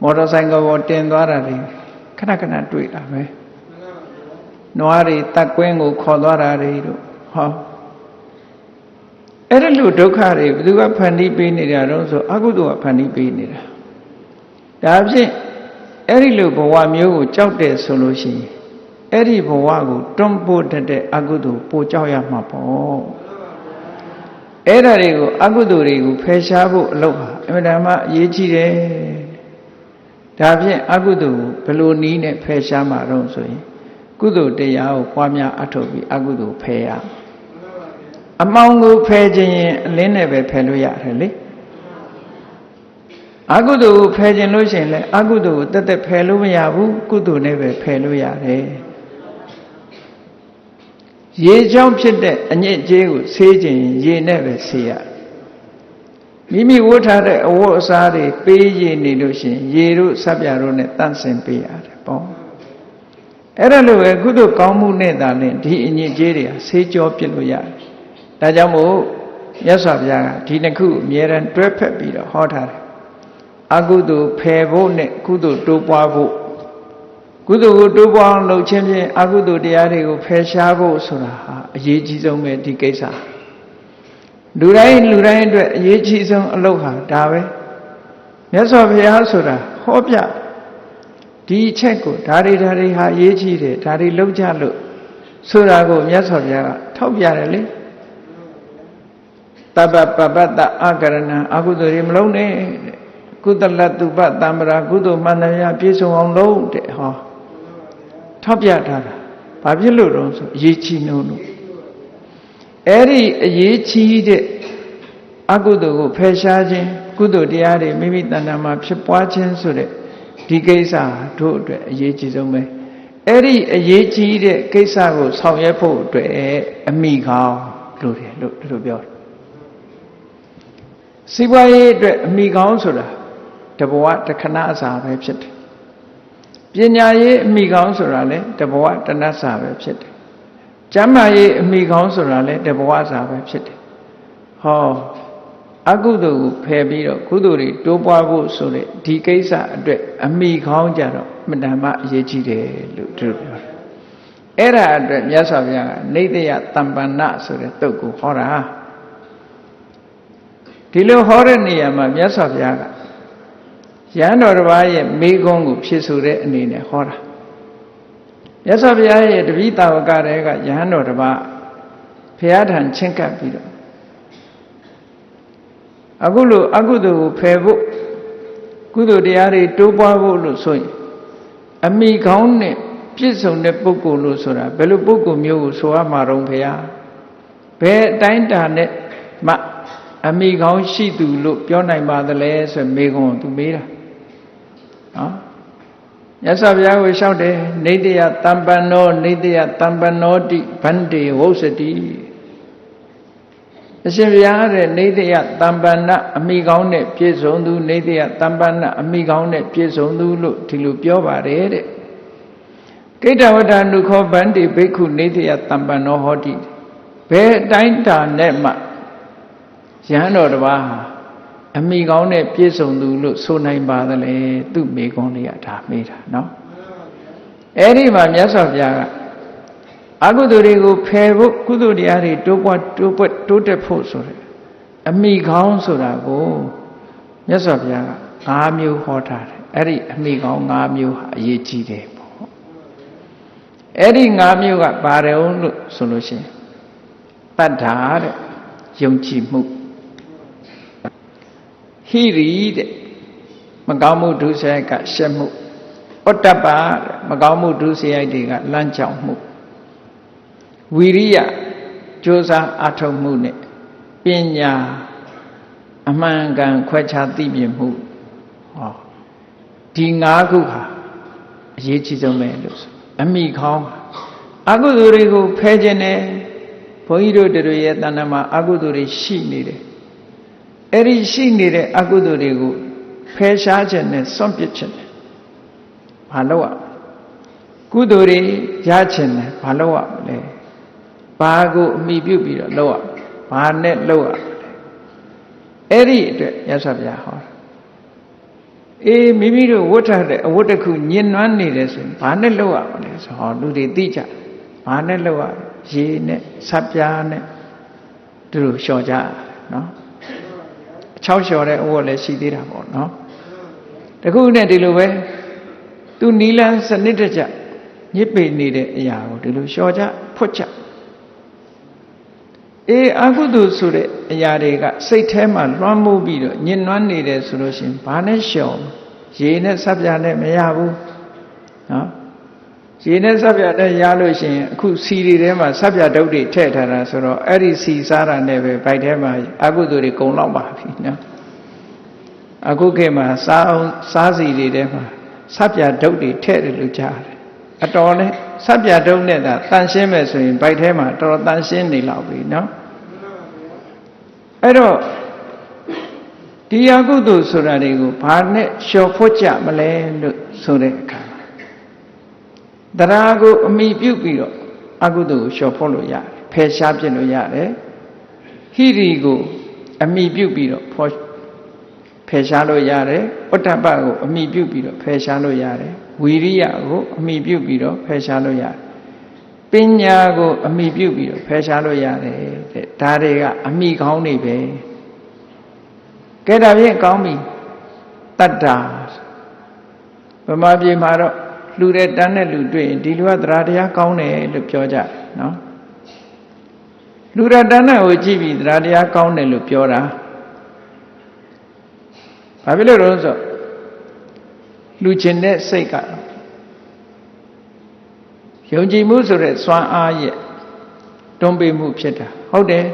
မော်တော်ဆိုင်ကပေါ်တင်သွားတာတွေခဏခဏတွေ့တာပဲနွားတွေတတ်ကွင်းကိုခေါ်သွားတာတွေတို့ဟောအဲ့ဒါလိုဒုက္ခတွေဘယ်သူကဖန်တီးပေးနေတာတော့ဆိုအကုသိုလ်ကဖန်တီးပေးနေတာဒါဖြင့်အဲ့ဒီလိုဘဝမျိုးကိုကြောက်တယ်ဆိုလို့ရှိရင်အဲ့ဒီဘဝကိုတွန်းပို့တတ်တဲ့အကုသိုလ်ပိုကြောက်ရမှာပေါ့အဲ့ဒါတွေကိုအကုသိုလ်တွေကိုဖယ်ရှားဖို့အလုပ်ဟာအမှန်တမ်းအရေးကြီးတယ်ဒါဖြင့်အကုသိုလ်ကိုဘယ်လိုနည်းနဲ့ဖယ်ရှားမှာတော့ဆိုရင်ကုသိုလ်တရားကိုပွားများအထောက်ပြီးအကုသိုလ်ဖယ်ရအမှောင်ကိုဖယ်ခြင်းရင်အလင်းနဲ့ပဲဖယ်လို့ရတယ်လေအကုသိုလ်ကိုဖယ်ခြင်းလို့ရှိရင်လည်းအကုသိုလ်ကိုတက်တက်ဖယ်လို့မရဘူးကုသိုလ်နဲ့ပဲဖယ်လို့ရတယ်ရေကြောင့်ဖြစ်တဲ့အညစ်အကြေးကိုဆေးခြင်းရေနဲ့ပဲဆေးရမိမိဝတ်ထားတဲ့အဝတ်အစားတွေပေးရနေလို့ရှိရင်ရေတို့ဆပ်ပြတို့နဲ့တန့်စင်ပေးရတယ်ပေါ့အဲ့ဒါလိုပဲကုသိုလ်ကောင်းမှုနဲ့သာလျှင်ဒီအညစ်အကြေးတွေဆေးကြောပြစ်လို့ရတယ်ဒါကြောင့်မို့မြတ်စွာဘုရားကဒီနှစ်ခုအမြဲတမ်းတွဲဖက်ပြီးတော့ဟောထားတယ်အကုသိုလ်ဖယ်ဖို့နဲ့ကုသိုလ်တိုးပွားဖို့ကုသိုလ်ကိုတိုးပွားအောင်လုပ်ခြင်းဖြင့်အကုသိုလ်တရားတွေကိုဖယ်ရှားဖို့ဆိုတာဟာအရေးကြီးဆုံးပဲဒီကိစ္စလူတိုင်းအတွက်အရေးကြီးဆုံးအလုပ်ဟာဒါပဲမြတ်စွာဘုရားဆိုတာဟောပြဒ ဒီအချက်ကိုဒါတွေဟာရေးကြည့်တယ်ဒါတွေလုံးကြလို့ဆိုတာကိုမြတ်စွာဘုရားကထောက်ပြတယ်လေတပ္ပပပ္ပတအကရဏအကုသိုလ်တွေမလုံးနဲ့ကုသလတုပတံ္ပရာကုသိုလ်မှန်သမျှပြည့်စုံအောင်လုပ်တဲ့ဟောထောက်ပြထားတာဘာဖြစ်လို့တော့ဆိုအရေးကြီးလို့အဲ့ဒီအရေးကြီးတဲ့အကုသိုလ်ကိုဖယ်ရှားခြင်းကုသိုလ်တရားတွေမိမိတဏ္ဍာမှာဖြစ်ပွားခြင်းဆိုတဲ့ဒီကိစ္စတို့အတွက်အရေးကြီးဆုံးပဲအဲ့ဒီအရေးကြီးတဲ့ကိစ္စကိုဆောင်ရွက်ဖို့အတွက်အမိကောင်းလို့တယ်လို့ဒီလိုပြောတယ်စီးပွားရေးအတွက်အမိကောင်းဆိုတာတဘဝတခဏအစာပဲဖြစ်တယ်ပညာရေးအမိကောင်းဆိုတာလည်းတဘဝတဏ္ဍစာပဲဖြစ်တယ်ကျမ်းမာရေးအမိကောင်းဆိုတာလည်းတဘဝစာပဲဖြစ်တယ်ဟောအကုသိုလ်ကိုဖယ်ပြီးတော့ကုသိုလ်တွေတိုးပွားဖို့ဆိုတဲ့ဒီကိစ္စအတွက်အမိကောင်းကြတော့မတ္တမအရေးကြီးတယ်လို့သူပြောတယ်အဲ့ဒါအတွက်မြတ်စွာဘုရားကနိဒယတမ္ပန္နဆိုတဲ့တုတ်ကိုဟောတာဒီလိုဟောတဲ့နေရာမှာမြတ်စွာဘုရားကရဟန်းတော်တစ်ပါးရဲ့မိဂုံးကိုဖြည့်ဆိုတဲ့အနေနဲ့ဟောတာမြတ်စွာဘုရားရဲ့တပည့်တာဝကတွေကယဟန်တော်တစ်ပါးဘုရားထံချဉ်ကပ်ပြီးတော့အခုလိုအကုသိုလ်ကိုဖယ်ဖို့ကုသိုလ်တရားတွေတိုးပွားဖို့လို့ဆိုရင်အမိကောင်းနဲ့ပြည့်စုံတဲ့ပုဂ္ဂိုလ်လို့ဆိုတာဘယ်လိုပုဂ္ဂိုလ်မျိုးကိုဆိုရမှာတော့ဘုရားဘယ်အတိုင်းတာနဲ့မှအမိကောင်းရှိသူလို့ပြောနိုင်ပါသလဲဆိုမေကွန်းသူမေးတာနော်မြတ်စွာဘုရားကိုလျှောက်တယ်နေတယတမ္ပန္နောနေတယတမ္ပန္နောတိဗန္တေဝုစတိအရှင်ဘုရားတဲ့နေတယတမ္ပန္နအမိကောင်းနဲ့ပြည့်စုံသူနေတယတမ္ပန္နအမိကောင်းနဲ့ပြည့်စုံသူလို့ဒီလိုပြောပါတယ်တဲ့ကိတ္တဝတ္တနုခောဗန္တိဘိက္ခုနေတယတမ္ပန္နောဟောတိဘယ်အတိုင်းတာနဲ့မှယဟန်တော်တစ်ပါးဟာအမိကောင်းနဲ့ပြည့်စုံသူလို့ဆိုနိုင်ပါသလဲသူ့မိကွန်းလေးကဒါမေးတာနော်အဲ့ဒီမှာမြတ်စွာဘုရားကအကုသိုလ်တွေကိုဖယ်ဖို့ကုသိုလ်တရားတွေတိုးတက်ဖို့ဆိုတယ်အမိကောင်းဆိုတာကိုမြတ်စွာဘုရားက၅မျိုးဟောထားတယ်အဲ့ဒီအမိကောင်း၅မျိုးဟာအရေးကြီးတယ်ပေါ့အဲ့ဒီ၅မျိုးကဘာတယ်လို့ဆိုလို့ရှိရင်တတ္ထာတဲ့ယုံကြည်မှုဟိရိတဲ့မကောင်းမှုဒုစရိုက်ကရှက်မှုဩတ္တပတဲ့မကောင်းမှုဒုစရိုက်တွေကလမ်းကြောင်းမှုဝီရိယကြိုးစားအထောက်မှုနဲ့ပညာအမှန်ကန်ခွဲခြားသိမြင်မှုဟောဒီ၅ခုဟာအရေးကြီးဆုံးပဲလို့ဆိုအမိခေါင်းအကုသိုလ်တွေကိုဖယ်ခြင်းနဲ့ဘုန်းကြီးတို့တို့ရဲ့တဏ္ဍာမှာအကုသိုလ်တွေရှိနေတယ်အဲ့ဒီရှိနေတဲ့အကုသိုလ်တွေကိုဖယ်ရှားခြင်းနဲ့စွန့်ပစ်ခြင်းနဲ့ဘာလို့อ่ะကုသိုလ်တွေရခြင်းနဲ့ဘာလို့อ่ะလဲဘာကိုအမိပြုပြီးတော့လုပ်อ่ะဘာနဲ့လုပ်อ่ะအဲ့ဒီအတွက်ရသော်ဗျာဟောအေးမိမိတို့ဝတ်ထားတဲ့အဝတ်တစ်ခုညင်နွမ်းနေတယ်ဆိုရင်ဘာနဲ့လုပ်อ่ะလဲဆိုဟောလူတွေသိကြဘာနဲ့လုပ်อ่ะရေနဲ့ဆပ်ပြားနဲ့သူတို့လျှော်ကြနော်6လျှော်တဲ့အဝတ်လည်းရှိသေးတာပေါ့နော်တခုနဲ့ဒီလိုပဲသူနီလန်းစနစ်တကျညစ်ပေနေတဲ့အရာကိုဒီလိုလျှော်ကြဖွတ်ကြအေးအကုသိုလ်ဆိုတဲ့အရာတွေကစိတ်ထဲမှာလွှမ်းမိုးပြီးတော့ညှဉ်းနှွမ်းနေတယ်ဆိုလို့ရှိရင်ဘာနဲ့လျှော်ရေနဲ့ဆပ်ပြာနဲ့မရဘူးနော်ရေနဲ့ဆပ်ပြာနဲ့ရလို့ရှိရင်အခုစီတွေထဲမှာဆပ်ပြာတုပ်တွေထည့်ထားတာဆိုတော့အဲ့ဒီစီစားတာနဲ့ပဲဗိုက်ထဲမှာအကုသိုလ်တွေကုန်လောက်ပါပြီနော်အခုခေတ်မှာစားစီတွေထဲမှာဆပ်ပြာတုပ်တွေထည့်တယ်လို့ကြားတယ်အတော်နဲ့ဆပ်ပြာတုပ်နဲ့သာတန်ရှင်းမဲ့ဆိုရင်ဗိုက်ထဲမှာတော်တော်တန်ရှင်းနေလောက်ပြီနော်အဲ့တော့ဒီအကုသိုလ်ဆိုတာတွေကိုဘာနဲ့လျှော်ဖွတ်ကြမလဲလို့ဆိုတဲ့အခါတရားကိုအမိပြုပြီးတော့အကုသိုလ်ကိုလျှော်ဖွတ်လို့ရတယ်ဖယ်ရှားပြစ်လို့ရတယ်ဟိရိကိုအမိပြုပြီးတော့ဖယ်ရှားလို့ရတယ်ဩတ္တပကိုအမိပြုပြီးတော့ဖယ်ရှားလို့ရတယ်ဝီရိယကိုအမိပြုပြီးတော့ဖယ်ရှားလို့ရတယ်ပညာကိုအမိပြုပြီးတော့ဖယ်ရှားလို့ရတယ်တဲ့ဒါတွေကအမိကောင်းနေပဲကဲဒါဖြင့်ကောင်းပြီတတ္တာ ဗမာပြည်မှာတော့လူတဲ့တန်းတဲ့လူတွေ့ရင်ဒီလူကတရားတရားကောင်းတယ်လို့ပြောကြတယ်နော်လူရတန်းတဲ့ကိုကြည့်ပြီးတရားတရားကောင်းတယ်လို့ပြောတာဘာဖြစ်လို့လဲဆိုလူချင်းတဲ့စိတ်ကယုံကြည်မှုဆိုတဲ့စွမ်းအားရဲ့တွန်းပေးမှုဖြစ်တာဟုတ်တယ်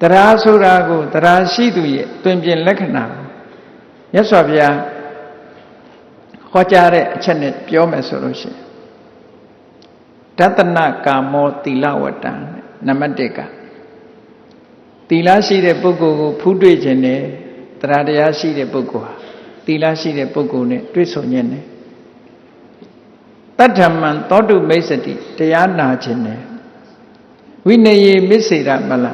တရားဆိုတာကိုတရားရှိသူရဲ့တွင်ပြင်လက္ခဏာမြတ်စွာဘုရားဟောကြားတဲ့အချက်နဲ့ပြောမယ်ဆိုလို့ရှိရင်တတနာကာမောသီလဝတ္တံနံပါတ်1ကသီလရှိတဲ့ပုဂ္ဂိုလ်ကိုဖူးတွေ့ခြင်းနဲ့တရားတရားရှိတဲ့ပုဂ္ဂိုလ်ဟာသီလရှိတဲ့ပုဂ္ဂိုလ်နဲ့တွေ့ဆုံခြင်းနဲ့တတ္ထမံသောတုမိစ္ဆတိတရားနာခြင်းနဲ့ဝိနယေမစ္စေရမလံ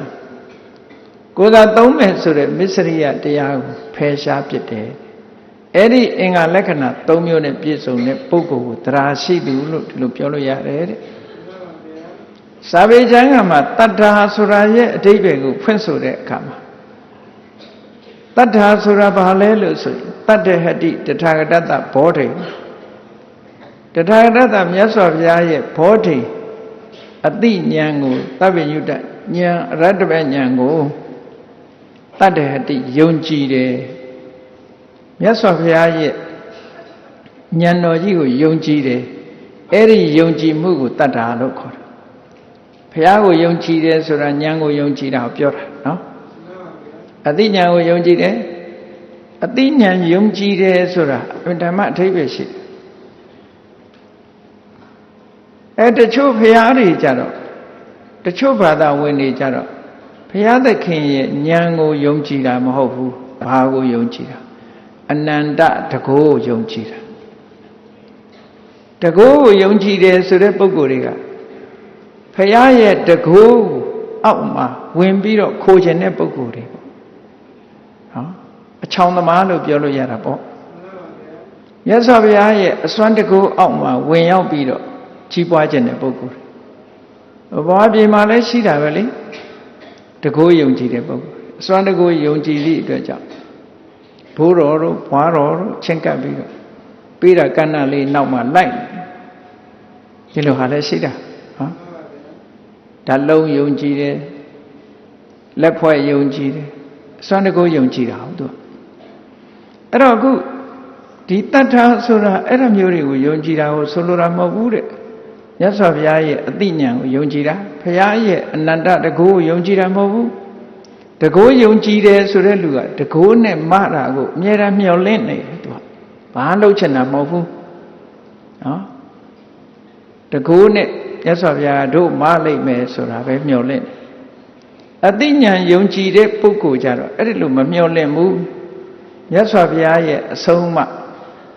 ကိုယ်သာသုံးမယ်ဆိုတဲ့မစ္စရိယတရားကိုဖယ်ရှားပစ်တယ်အဲ့ဒီအင်္ဂါလက္ခဏာ၃မျိုးနဲ့ပြည့်စုံတဲ့ပုဂ္ဂိုလ်ကိုတရားရှိသူလို့ဒီလိုပြောလို့ရတယ်တဲ့စာပေကျမ်းကမှာတတ္ထာဆိုတာရဲ့အဓိပ္ပာယ်ကိုဖွင့်ဆိုတဲ့အခါမှာတတ္ထာဆိုတာဘာလဲလို့ဆိုရင်တတ္တဟတိတထာဂတတဘောဓိတထာဂတမြတ်စွာဘုရားရဲ့ဘောဓိအတိဉာဏ်ကိုသဗ္ဗညုတဉာဏ်အရတ္တဘဉာဏ်ကိုတတ္တဟတိယုံကြည်တယ်မြတ်စွာဘုရားရဲ့ဉာဏ်တော်ကြီးကိုယုံကြည်တယ်အဲ့ဒီယုံကြည်မှုကိုတတ္တာလို့ခေါ်တယ်ဘုရားကိုယုံကြည်တယ်ဆိုတာဉာဏ်ကိုယုံကြည်တာကိုပြောတာနော်အတိဉာဏ်ကိုယုံကြည်တယ်အတိဉာဏ်ယုံကြည်တယ်ဆိုတာဓမ္မအဓိပ္ပာယ်ရှိတယ်တချို့ဘုရားတွေကြတော့တချို့ဘာသာဝင်တွေကြတော့ဘုရားသခင်ရဲ့ဉာဏ်ကိုယုံကြည်တာမဟုတ်ဘူးဘာကိုယုံကြည်တာအနန္တတကောယုံကြည်တာတကောကိုယုံကြည်တယ်ဆိုတဲ့ပုဂ္ဂိုလ်တွေကဘုရားရဲ့တကောအောက်မှာဝင်ပြီးတော့ခိုခြင်းတဲ့ပုဂ္ဂိုလ်တွေပေါ့နော်အချောင်သမားလို့ပြောလို့ရတာပေါ့မြတ်စွာဘုရားရဲ့အစွမ်းတကောအောက်မှာဝင်ရောက်ပြီးတော့ကြီးပွားခြင်းတဲ့ပုဂ္ဂိုလ်ဘဝပြေမှာလည်းရှိတာပဲလေတကောယုံကြည်တဲ့ပုဂ္ဂိုလ်အစွမ်းတကောယုံကြည်သည့်အတွက်ကြောင့်ဘိုးတော်တို့ဘွားတော်တို့ချင်းကပ်ပြီးတော့ပေးတာကဏ္ဍလေးနောက်မှလိုက်ဒီလိုဟာလည်းရှိတာနော်ဓာတ်လုံးယုံကြည်တယ်လက်ဖွဲ့ယုံကြည်တယ်အစွမ်းတကောယုံကြည်တာဟုတ်သူအဲ့တော့အခုဒီတတ္ထာဆိုတာအဲ့ဒါမျိုးတွေကိုယုံကြည်တာကိုဆိုလိုတာမဟုတ်ဘူးတဲ့မြတ်စွာဘုရားရဲ့အသိဉာဏ်ကိုယုံကြည်တာဘုရားရဲ့အနန္တတကောကိုယုံကြည်တာမဟုတ်ဘူးတကောယုံကြည်တယ်ဆိုတဲ့လူကတကောနဲ့မတာကိုအမြဲတမ်းမျှော်လင့်နေတယ်သူကဘာလုပ်ချင်တာမဟုတ်ဘူးနော်တကောနဲ့မြတ်စွာဘုရားတို့မလိုက်မယ်ဆိုတာပဲမျှော်လင့်အသိဉာဏ်ယုံကြည်တဲ့ပုဂ္ဂိုလ်ကြတော့အဲ့ဒီလိုမမျှော်လင့်ဘူးမြတ်စွာဘုရားရဲ့အဆုံးအမ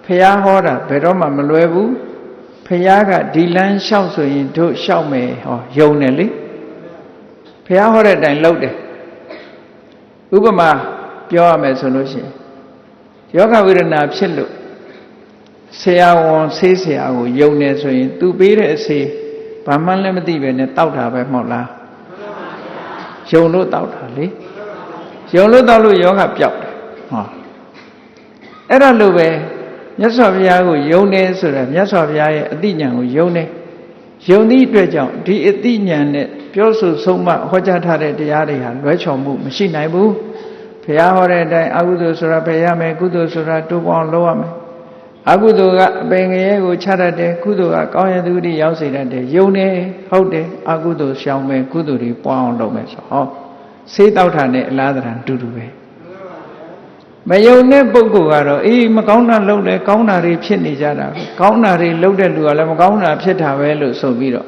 ဘုရားဟောတာဘယ်တော့မှမလွယ်ဘူးဘုရားကဒီလမ်းလျှောက်ဆိုရင်တို့လျှောက်မယ်ဟောယုံတယ်လေဘုရားဟောတဲ့အတိုင်းလုပ်တယ်ဥပမာပြောရမယ်ဆိုလို့ရှိရင်ယောဂဝိရဏဖြစ်လို့ဆရာဝန်ဆေးဆရာကိုယုံနေဆိုရင်သူပေးတဲ့အဆေးဘာမှလည်းမသိပဲနဲ့တောက်တာပဲမဟုတ်လားယုံလို့တောက်တာလေယုံလို့တောက်လို့ယောဂပျောက်တယ်ဟောအဲ့ဒါလိုပဲမြတ်စွာဘုရားကိုယုံတယ်ဆိုတာမြတ်စွာဘုရားရဲ့အသိဉာဏ်ကိုယုံတယ်ယုံသည့်အတွက်ကြောင့်ဒီအသိဉာဏ်နဲ့ပြောဆိုဆုံးမဟောကြားထားတဲ့တရားတွေဟာလွဲချော်မှုမရှိနိုင်ဘူးဘုရားဟောတဲ့အတိုင်းအကုသိုလ်ဆိုတာဖယ်ရမယ်ကုသိုလ်ဆိုတာတိုးပေါင်းလုပ်ရမယ်အကုသိုလ်ကအပင်ငရဲကိုချတတ်တယ်ကုသိုလ်ကကောင်းရသူတွေရောက်စေတတ်တယ်ယုံတယ်ဟုတ်တယ်အကုသိုလ်ရှောင်မယ်ကုသိုလ်တွေပွားအောင်လုပ်မယ်ဆိုဟောဆေးတောက်တာနဲ့အလားတန်တူတူပဲမယုံတဲ့ပုဂ္ဂိုလ်ကတော့အေးမကောင်းတာလုပ်တယ်ကောင်းတာတွေဖြစ်နေကြတာကောင်းတာတွေလုပ်တဲ့လူကလည်းမကောင်းတာဖြစ်တာပဲလို့ဆိုပြီးတော့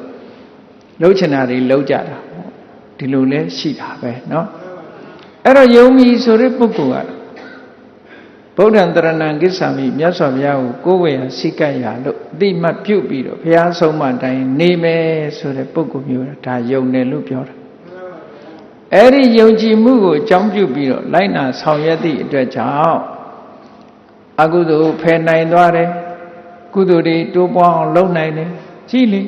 လှုပ်ချင်တာတွေလှုပ်ကြတာဒီလိုလဲရှိတာပဲเนาะအဲ့တော့ယုံပြီဆိုတဲ့ပုဂ္ဂိုလ်ကဗုဒ္ဓံတရဏံကိစ္ဆာမိမြတ်စွာဘုရားကိုကိုးဝေရစိတ်ကပ်ရလို့အတိမတ်ပြုတ်ပြီးတော့ဘုရားဆုံးမတိုင်းနေမယ်ဆိုတဲ့ပုဂ္ဂိုလ်မျိုးဒါယုံတယ်လို့ပြောတာအဲ့ဒီယုံကြည်မှုကိုအကြောင်းပြုပြီးတော့လိုက်နာဆောင်ရွက်သည့်အတွက်ကြောင့်အကုသိုလ်ဖယ်နိုင်သွားတယ်ကုသိုလ်တွေတိုးပွားအောင်လုပ်နိုင်တယ်ကြည်လေ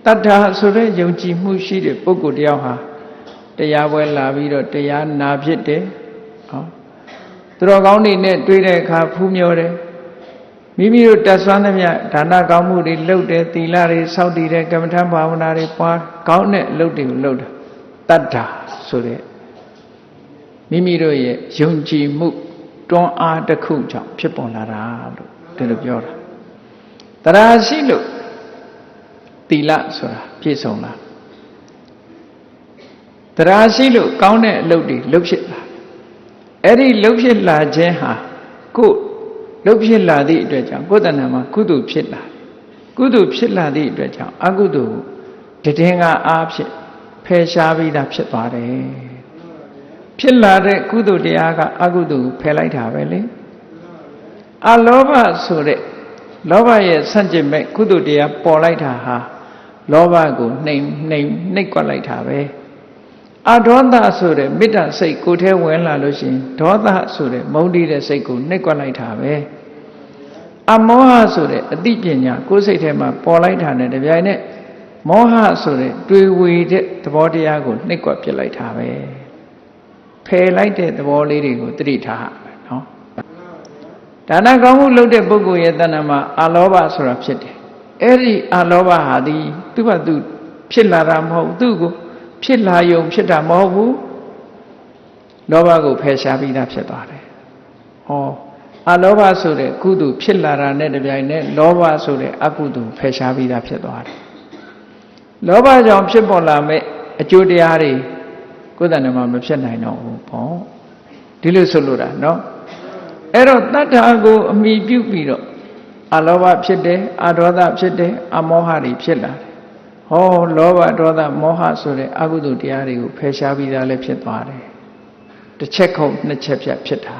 တတ္ထာဆိုတဲ့ယုံကြည်မှုရှိတဲ့ပုဂ္ဂိုလ်တယောက်ဟာတရားပွဲလာပြီးတော့တရားနာဖြစ်တယ်ဟောသူတော်ကောင်းတွေနဲ့တွေ့တဲ့အခါဖူးမြော်တယ် မိမိတို့တတ်ဆွမ်းသမျှဒါနကောင်းမှုတွေလုပ်တယ်သီလတွေစောင့်တည်တယ်ကမ္မထဘာဝနာတွေပွားကောင်းတဲ့အလုပ်တွေကိုလုပ်တယ်တတ္တာဆိုတဲ့မိမိတို့ရဲ့ယုံကြည်မှုတွန်းအားတစ်ခုကြောင့်ဖြစ်ပေါ်လာတာလို့ဒီလိုပြောတာတရားရှိလို့သီလဆိုတာပြည့်စုံလာတရားရှိလို့ကောင်းတဲ့အလုပ်တွေလုပ်ဖြစ်လာအဲ့ဒီလုပ်ဖြစ်လာခြင်းဟာကိုယ်လုပ်ဖြစ်လာသည့်အတွက်ကြောင့်ကိုယ်တဏ္ဍာမှာကုသိုလ်ဖြစ်လာကုသိုလ်ဖြစ်လာသည့်အတွက်ကြောင့်အကုသိုလ်တည်ငါအားဖြင့်ဖယ်ရှားပြီးသားဖြစ်သွားတယ်ဖြစ်လာတဲ့ကုသိုလ်တရားကအကုသိုလ်ဖယ်လိုက်တာပဲလေအလောဘဆိုတဲ့လောဘရဲ့ဆန့်ကျင်မဲ့ကုသိုလ်တရားပေါ်လိုက်တာဟာလောဘကိုနှိမ်ကွက်လိုက်တာပဲအဒေါသဆိုတဲ့မေတ္တာစိတ်ကိုယ်ထဲဝင်လာလို့ရှိရင်ဒေါသဆိုတဲ့မုန်းတီးတဲ့စိတ်ကိုနှိပ်ကွက်လိုက်တာပဲအမောဟဆိုတဲ့အသိပညာကိုယ်စိတ်ထဲမှာပေါ်လိုက်တာနဲ့တပြိုင်နက်မောဟဆိုတဲ့တွေ့ဝေတဲ့သဘောတရားကိုနှိပ်ကွက်ပြစ်လိုက်တာပဲဖယ်လိုက်တဲ့သဘောလေးတွေကိုသတိထားရမယ်နော်ဒါနကောင်းမှုလုပ်တဲ့ပုဂ္ဂိုလ်ရဲ့တဏ္ဍာမှာအလောဘဆိုတာဖြစ်တယ်အဲ့ဒီအလောဘဟာဒီသူ့ဘာသူဖြစ်လာတာမဟုတ်သူ့ကိုဖြစ်လာယုံဖြစ်တာမဟုတ်ဘူးလောဘကိုဖယ်ရှားပြီးသားဖြစ်သွားတယ်ဟောအလောဘဆိုတဲ့ကုသိုလ်ဖြစ်လာတာနဲ့တပြိုင်နက်လောဘဆိုတဲ့အကုသိုလ်ဖယ်ရှားပြီးသားဖြစ်သွားတယ်လောဘကြောင့်ဖြစ်ပေါ်လာမဲ့အကျိုးတရားတွေကိုယ်တဏ္ဍာမှာမဖြစ်နိုင်တော့ဘူးပေါ့ဒီလိုဆိုလိုတာနော်အဲ့တော့တတ္ထာကိုအမိပြုပြီးတော့အလောဘဖြစ်တယ်အဒေါသဖြစ်တယ်အမောဟတွေဖြစ်လာတယ်ဟောလောဘဒေါသမောဟဆိုတဲ့အကုသိုလ်တရားတွေကိုဖယ်ရှားပြီးသားလည်းဖြစ်သွားတယ်တစ်ချက်ခုတ်နှစ်ချက်ပြတ်ဖြစ်တာ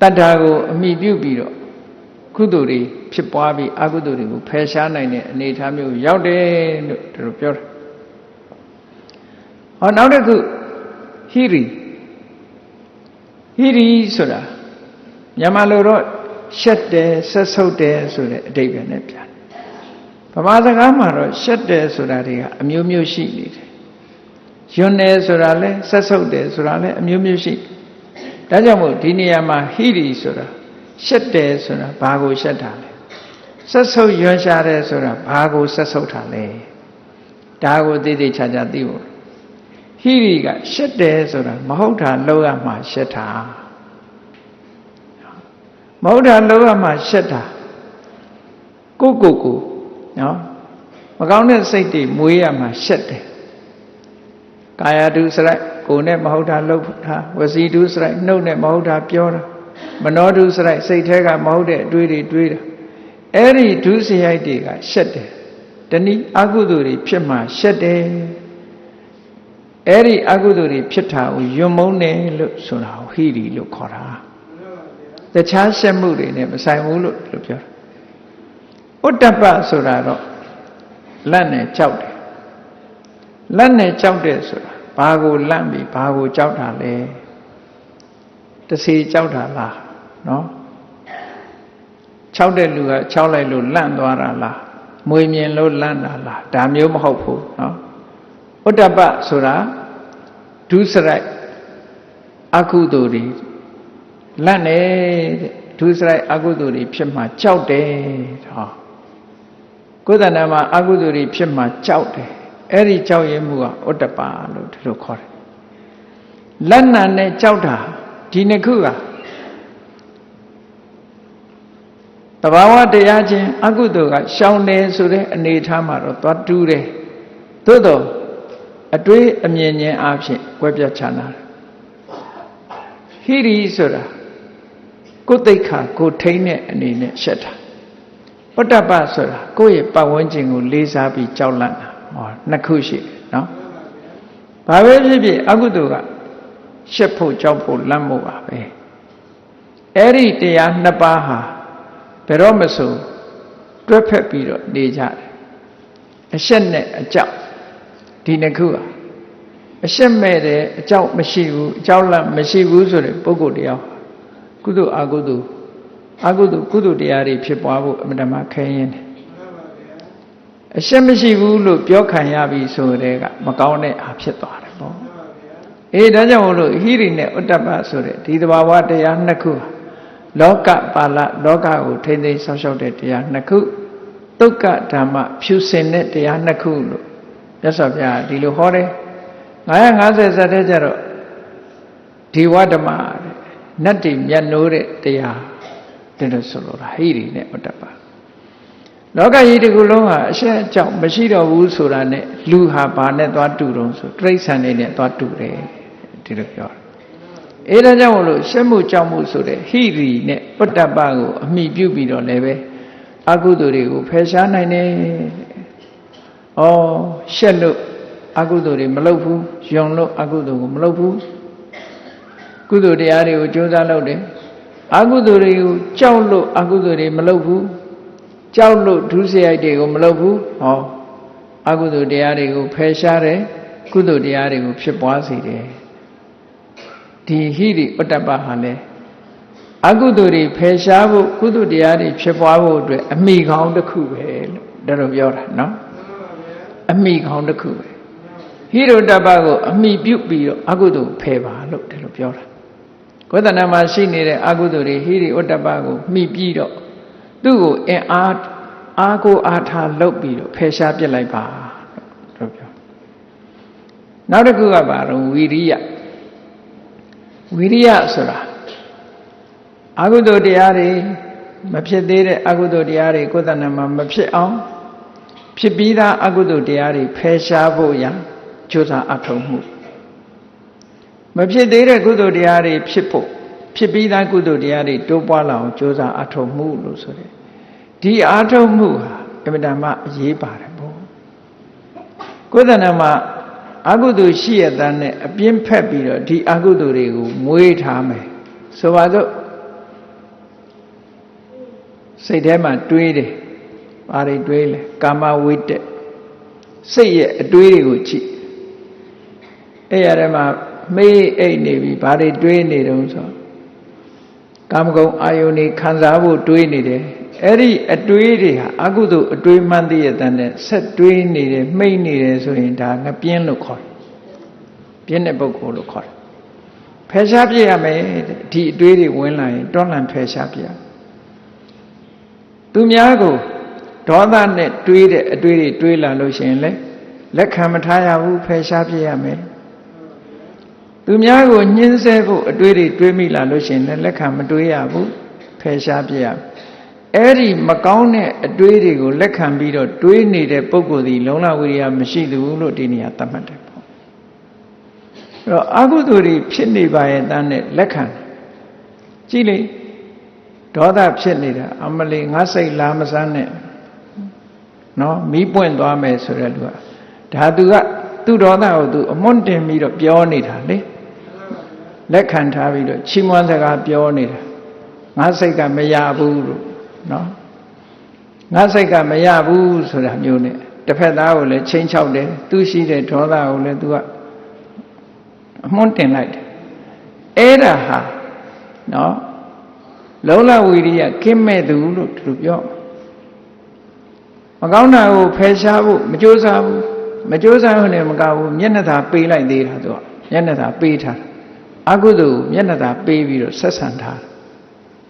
တတ္ထာကိုအမိပြုပြီးတော့ကုသိုလ်တွေဖြစ်ပွားပြီးအကုသိုလ်တွေကိုဖယ်ရှားနိုင်တဲ့အနေအထားမျိုးရောက်တယ်လို့သူတို့ပြောတယ်ဟောနောက်တစ်ခုဟိရိဆိုတာမြန်မာလိုတော့ရှက်တယ်ဆက်ဆုပ်တယ်ဆိုတဲ့အဓိပ္ပာယ်နဲ့ပြန်ဗမာစကားမှာတော့ရှက်တယ်ဆိုတာတွေကအမျိုးမျိုးရှိနေတယ်ယွန်းတယ်ဆိုတာလဲဆက်ဆုပ်တယ်ဆိုတာလဲအမျိုးမျိုးရှိဒါကြောင့်မို့ဒီနေရာမှာဟိရိဆိုတာရှက်တယ်ဆိုတာဘာကိုရှက်တာလဲဆက်ဆုပ်ယွန်းရှားတယ်ဆိုတာဘာကိုဆက်ဆုပ်တာလဲဒါကိုသိသိချာချာသိဖို့ဟိရိကရှက်တယ်ဆိုတာမဟုတ်တာလောက်ရမှရှက်တာမဟုတ်တာလောက်ရမှရှက်တာကိုနော်မကောင်းတဲ့စိတ်တွေမွေးရမှရှက်တယ်ကာယဒုစရိုက်ကိုယ်နဲ့မဟုတ်တာလုပ်တာဝစီဒုစရိုက်နှုတ်နဲ့မဟုတ်တာပြောတာမနောဒုစရိုက်စိတ်ထဲကမဟုတ်တဲ့အတွေးတွေတွေးတာအဲ့ဒီဒုစရိုက်တွေကရှက်တယ်တနည်းအကုသိုလ်တွေဖြစ်မှရှက်တယ်အဲ့ဒီအကုသိုလ်တွေဖြစ်တာကိုယွန်းမုန်းတယ်လို့ဆိုတာကိုဟိရိလို့ခေါ်တာတခြားရှက်မှုတွေနဲ့မဆိုင်ဘူးလို့ပြောတာဥတ္တပဆိုတာတော့လက်နဲ့ကြောက်တယ်လက်နဲ့ကြောက်တယ်ဆိုတာဘာကိုလန့်ပြီးဘာကိုကြောက်တာလဲတစီကြောက်တာလားနော်ခြောက်တဲ့လူကခြောက်လိုက်လို့လန့်သွားတာလားမွေမြင်လို့လန့်တာလားဒါမျိုးမဟုတ်ဘူးနော်ဥတ္တပဆိုတာဒုစရိုက်အကုသိုလ်တွေလန့်နေတဲ့ဒုစရိုက်အကုသိုလ်တွေဖြစ်မှကြောက်တယ်ဟောကိုယ်တဏ္ဍာမှာအကုသိုလ်တွေဖြစ်မှကြောက်တယ်အဲ့ဒီကြောက်ရွံ့မှုကဥတ္တပလို့ဒီလိုခေါ်တယ်လက်နံနဲ့ကြောက်တာဒီနှစ်ခုကတဘာဝတရားချင်းအကုသိုလ်ကရှောင်တယ်ဆိုတဲ့အနေအထားမှာတော့သွားတူးတယ်သို့တော့အတွေးအမြင်ချင်းအဖြစ်ကွဲပြားခြားနာတယ်ဟိရိဆိုတာကိုယ်သိက္ခာကိုထိန်းတဲ့အနေနဲ့ရှက်တာဥတ္တပဆိုတာကိုယ့်ရဲ့ပတ်ဝန်းကျင်ကိုလေးစားပြီးကြောက်လန့်တာဟောနှစ်ခုရှိတယ်နော်ဘာပဲဖြစ်ဖြစ်အကုသိုလ်ကရှက်ဖို့ကြောက်ဖို့လန့်ဖို့ပါပဲအဲ့ဒီတရားနှစ်ပါးဟာဘယ်တော့မဆိုတွဲဖက်ပြီးတော့နေကြတယ်အရှက်နဲ့အကြောက်ဒီနှစ်ခုကအရှက်မဲ့တယ်အကြောက်မရှိဘူးအကြောက်လန့်မရှိဘူးဆိုတဲ့ပုဂ္ဂိုလ်တရားကုသိုလ်အကုသိုလ်ကုသိုလ်တရားတွေဖြစ်ပွားဖို့အမှန်တမ်းခဲရင်တယ်အရှက်မရှိဘူးလို့ပြောခံရပြီဆိုတဲ့ကမကောင်းတဲ့အားဖြစ်သွားတယ်ပေါ့အေးဒါကြောင့်မို့လို့ဟိရိနဲ့ဥတ္တပဆိုတဲ့ဒီသဘာဝတရားနှစ်ခု လောကပါဠလောကကိုထိမ့်သိမ်းဆောက်ရှောက်တဲ့တရားနှစ်ခုတုတ်ကဓမ္မဖြူစင်တဲ့တရားနှစ်ခုလို့မြတ်စွာဘုရားဒီလိုဟောတယ်950ဇတ်ထဲကျတော့ဒီဝဓမ္မနတ်တွေမြတ်နိုးတဲ့တရားတဲ့လို့ဆိုလိုတာဟိရိနဲ့ဥတ္တပလောကကြီးတစ်ခုလုံးဟာအရှက်အကြောင်းမရှိတော့ဘူးဆိုတာနဲ့လူဟာဘာနဲ့သွားတူတုံးဆိုတိရစ္ဆာန်တွေနဲ့သွားတူတယ်ဒီလိုပြောတယ်အဲဒါကြောင့်မလို့ရှက်မှုကြောက်မှုဆိုတဲ့ဟိရိနဲ့ဥတ္တပကိုအမိပြုပြီးတော့လည်းပဲအကုသိုလ်တွေကိုဖယ်ရှားနိုင်တယ်။ဩရှက်လို့အကုသိုလ်တွေမလုပ်ဘူး။ယွံလို့အကုသိုလ်ကိုမလုပ်ဘူး။ကုသိုလ်တရားတွေကိုကြိုးစားလုပ်တယ်။အကုသိုလ်တွေကိုကြောက်လို့အကုသိုလ်တွေမလုပ်ဘူး။ကြောက်လို့ဒုစရိုက်တွေကိုမလုပ်ဘူး။ဟောအကုသိုလ်တရားတွေကိုဖယ်ရှားတယ်။ကုသိုလ်တရားတွေကိုဖြစ်ပွားစေတယ်။ဒီဟိရိဥတ္တပဟာလည်းအကုသိုလ်တွေဖယ်ရှားဖို့ကုသိုလ်တရားတွေဖြစ်ပွားဖို့အတွက်အမိခေါင်းတစ်ခုပဲလို့ဒါတော့ပြောတာနော်အမိခေါင်းတစ်ခုပဲဟိရိဥတ္တပကိုအမိပြုပြီးတော့အကုသိုလ်ဖယ်ပါလို့ဒါလိုပြောတာကိုယ်တဏ္ဍာမှာရှိနေတဲ့အကုသိုလ်တွေဟိရိဥတ္တပကိုမိပြီးတော့သူ့ကိုအင်အားကိုအားထားလုပ်ပြီးတော့ဖယ်ရှားပြစ်လိုက်ပါလို့ပြောနောက်တစ်ခုကဘာတော့ဝီရိယဆိုတာအကုသိုလ်တရားတွေမဖြစ်သေးတဲ့အကုသိုလ်တရားတွေကိုယ်တဏ္ဍာမှာမဖြစ်အောင်ဖြစ်ပြီးသားအကုသိုလ်တရားတွေဖယ်ရှားဖို့ရန်ကြိုးစားအထောက်မှုမဖြစ်သေးတဲ့ကုသိုလ်တရားတွေဖြစ်ဖို့ဖြစ်ပြီးသားကုသိုလ်တရားတွေတိုးပွားလာအောင်ကြိုးစားအထောက်မှုလို့ဆိုတယ်ဒီအထောက်မှုဟာအမှန်တမ်းအရေးပါတယ်ပေါ့ကိုယ်တဏ္ဍာမှာအကုသိုလ်ရှိရတဲ့နဲ့အပြင်းဖက်ပြီးတော့ဒီအကုသိုလ်တွေကိုမွေးထားမယ်ဆိုပါစို့စိတ်ထဲမှာတွေးတယ်ဘာတွေတွေးလဲကာမဝိတ္တစိတ်ရဲ့အတွေးတွေကိုကြည့်အဲ့ရတဲ့မှာမေးအိတ်နေပြီဘာတွေတွေးနေတုံးဆိုကာမဂုဏ်အာယုန်တွေခံစားဖို့တွေးနေတယ်အဲ့ဒီအတွေးတွေဟာအကုသိုလ်အတွေးမှန်းသိရတဲ့ဆက်တွေးနေတယ်မှိတ်နေတယ်ဆိုရင်ဒါငပြင်းလို့ခေါ်တယ်ပြင်းတဲ့ပုဂ္ဂိုလ်လို့ခေါ်တယ်ဖယ်ရှားပြရမယ်ဒီအတွေးတွေဝင်လာရင်တွန်းလှန်ဖယ်ရှားပြရသူများကိုဒေါသနဲ့တွေးတဲ့အတွေးတွေတွေးလာလို့ရှိရင်လေလက်ခံမထားရဘူးဖယ်ရှားပြရမယ်သူများကိုညှင်းဆဲဖို့အတွေးတွေတွေးမိလာလို့ရှိရင်လည်းလက်ခံမတွေးရဘူးဖယ်ရှားပြရအဲ့ဒီမကောင်းတဲ့အတွေးတွေကိုလက်ခံပြီးတော့တွေးနေတဲ့ပုဂ္ဂိုလ်ဒီလုံလဝိရိယမရှိဘူးလို့ဒီနေရာသတ်မှတ်တယ်ပေါ့အဲ့တော့အကုသိုလ်တွေဖြစ်နေပါရဲ့တန်းနဲ့လက်ခံကြည့်လေဒေါသဖြစ်နေတာအမလီငါစိတ်လားမစမ်းနဲ့နော်မီးပွင့်သွားမယ်ဆိုတဲ့လူကဒါသူဒေါသကိုသူအမွန့်တင်ပြီးတော့ပြောနေတာလေလက်ခံထားပြီးတော့ချီးမွမ်းစကားပြောနေတာငါစိတ်ကမရဘူးလို့နော်ငါစိတ်ကမရဘူးဆိုတာမျိုးနဲ့တစ်ဖက်သားကိုလည်းချိန်ချောက်တယ်သူရှိတဲ့ဒေါသကိုလည်းသူကအမွန့်တင်လိုက်တယ်အဲ့ဒါဟာနော်လုံလဝိရိယကင်းမဲ့သူလို့သူပြောမကောင်းတာကိုဖယ်ရှားဖို့မကြိုးစားဘူးမကြိုးစားဘူးနဲ့မကဘူးမျက်နှာသာပေးလိုက်သေးတာသူကမျက်နှာသာပေးထားတာအကုသိုလ်မျက်နှာသာပေးပြီးတော့ဆက်ဆံထားတာ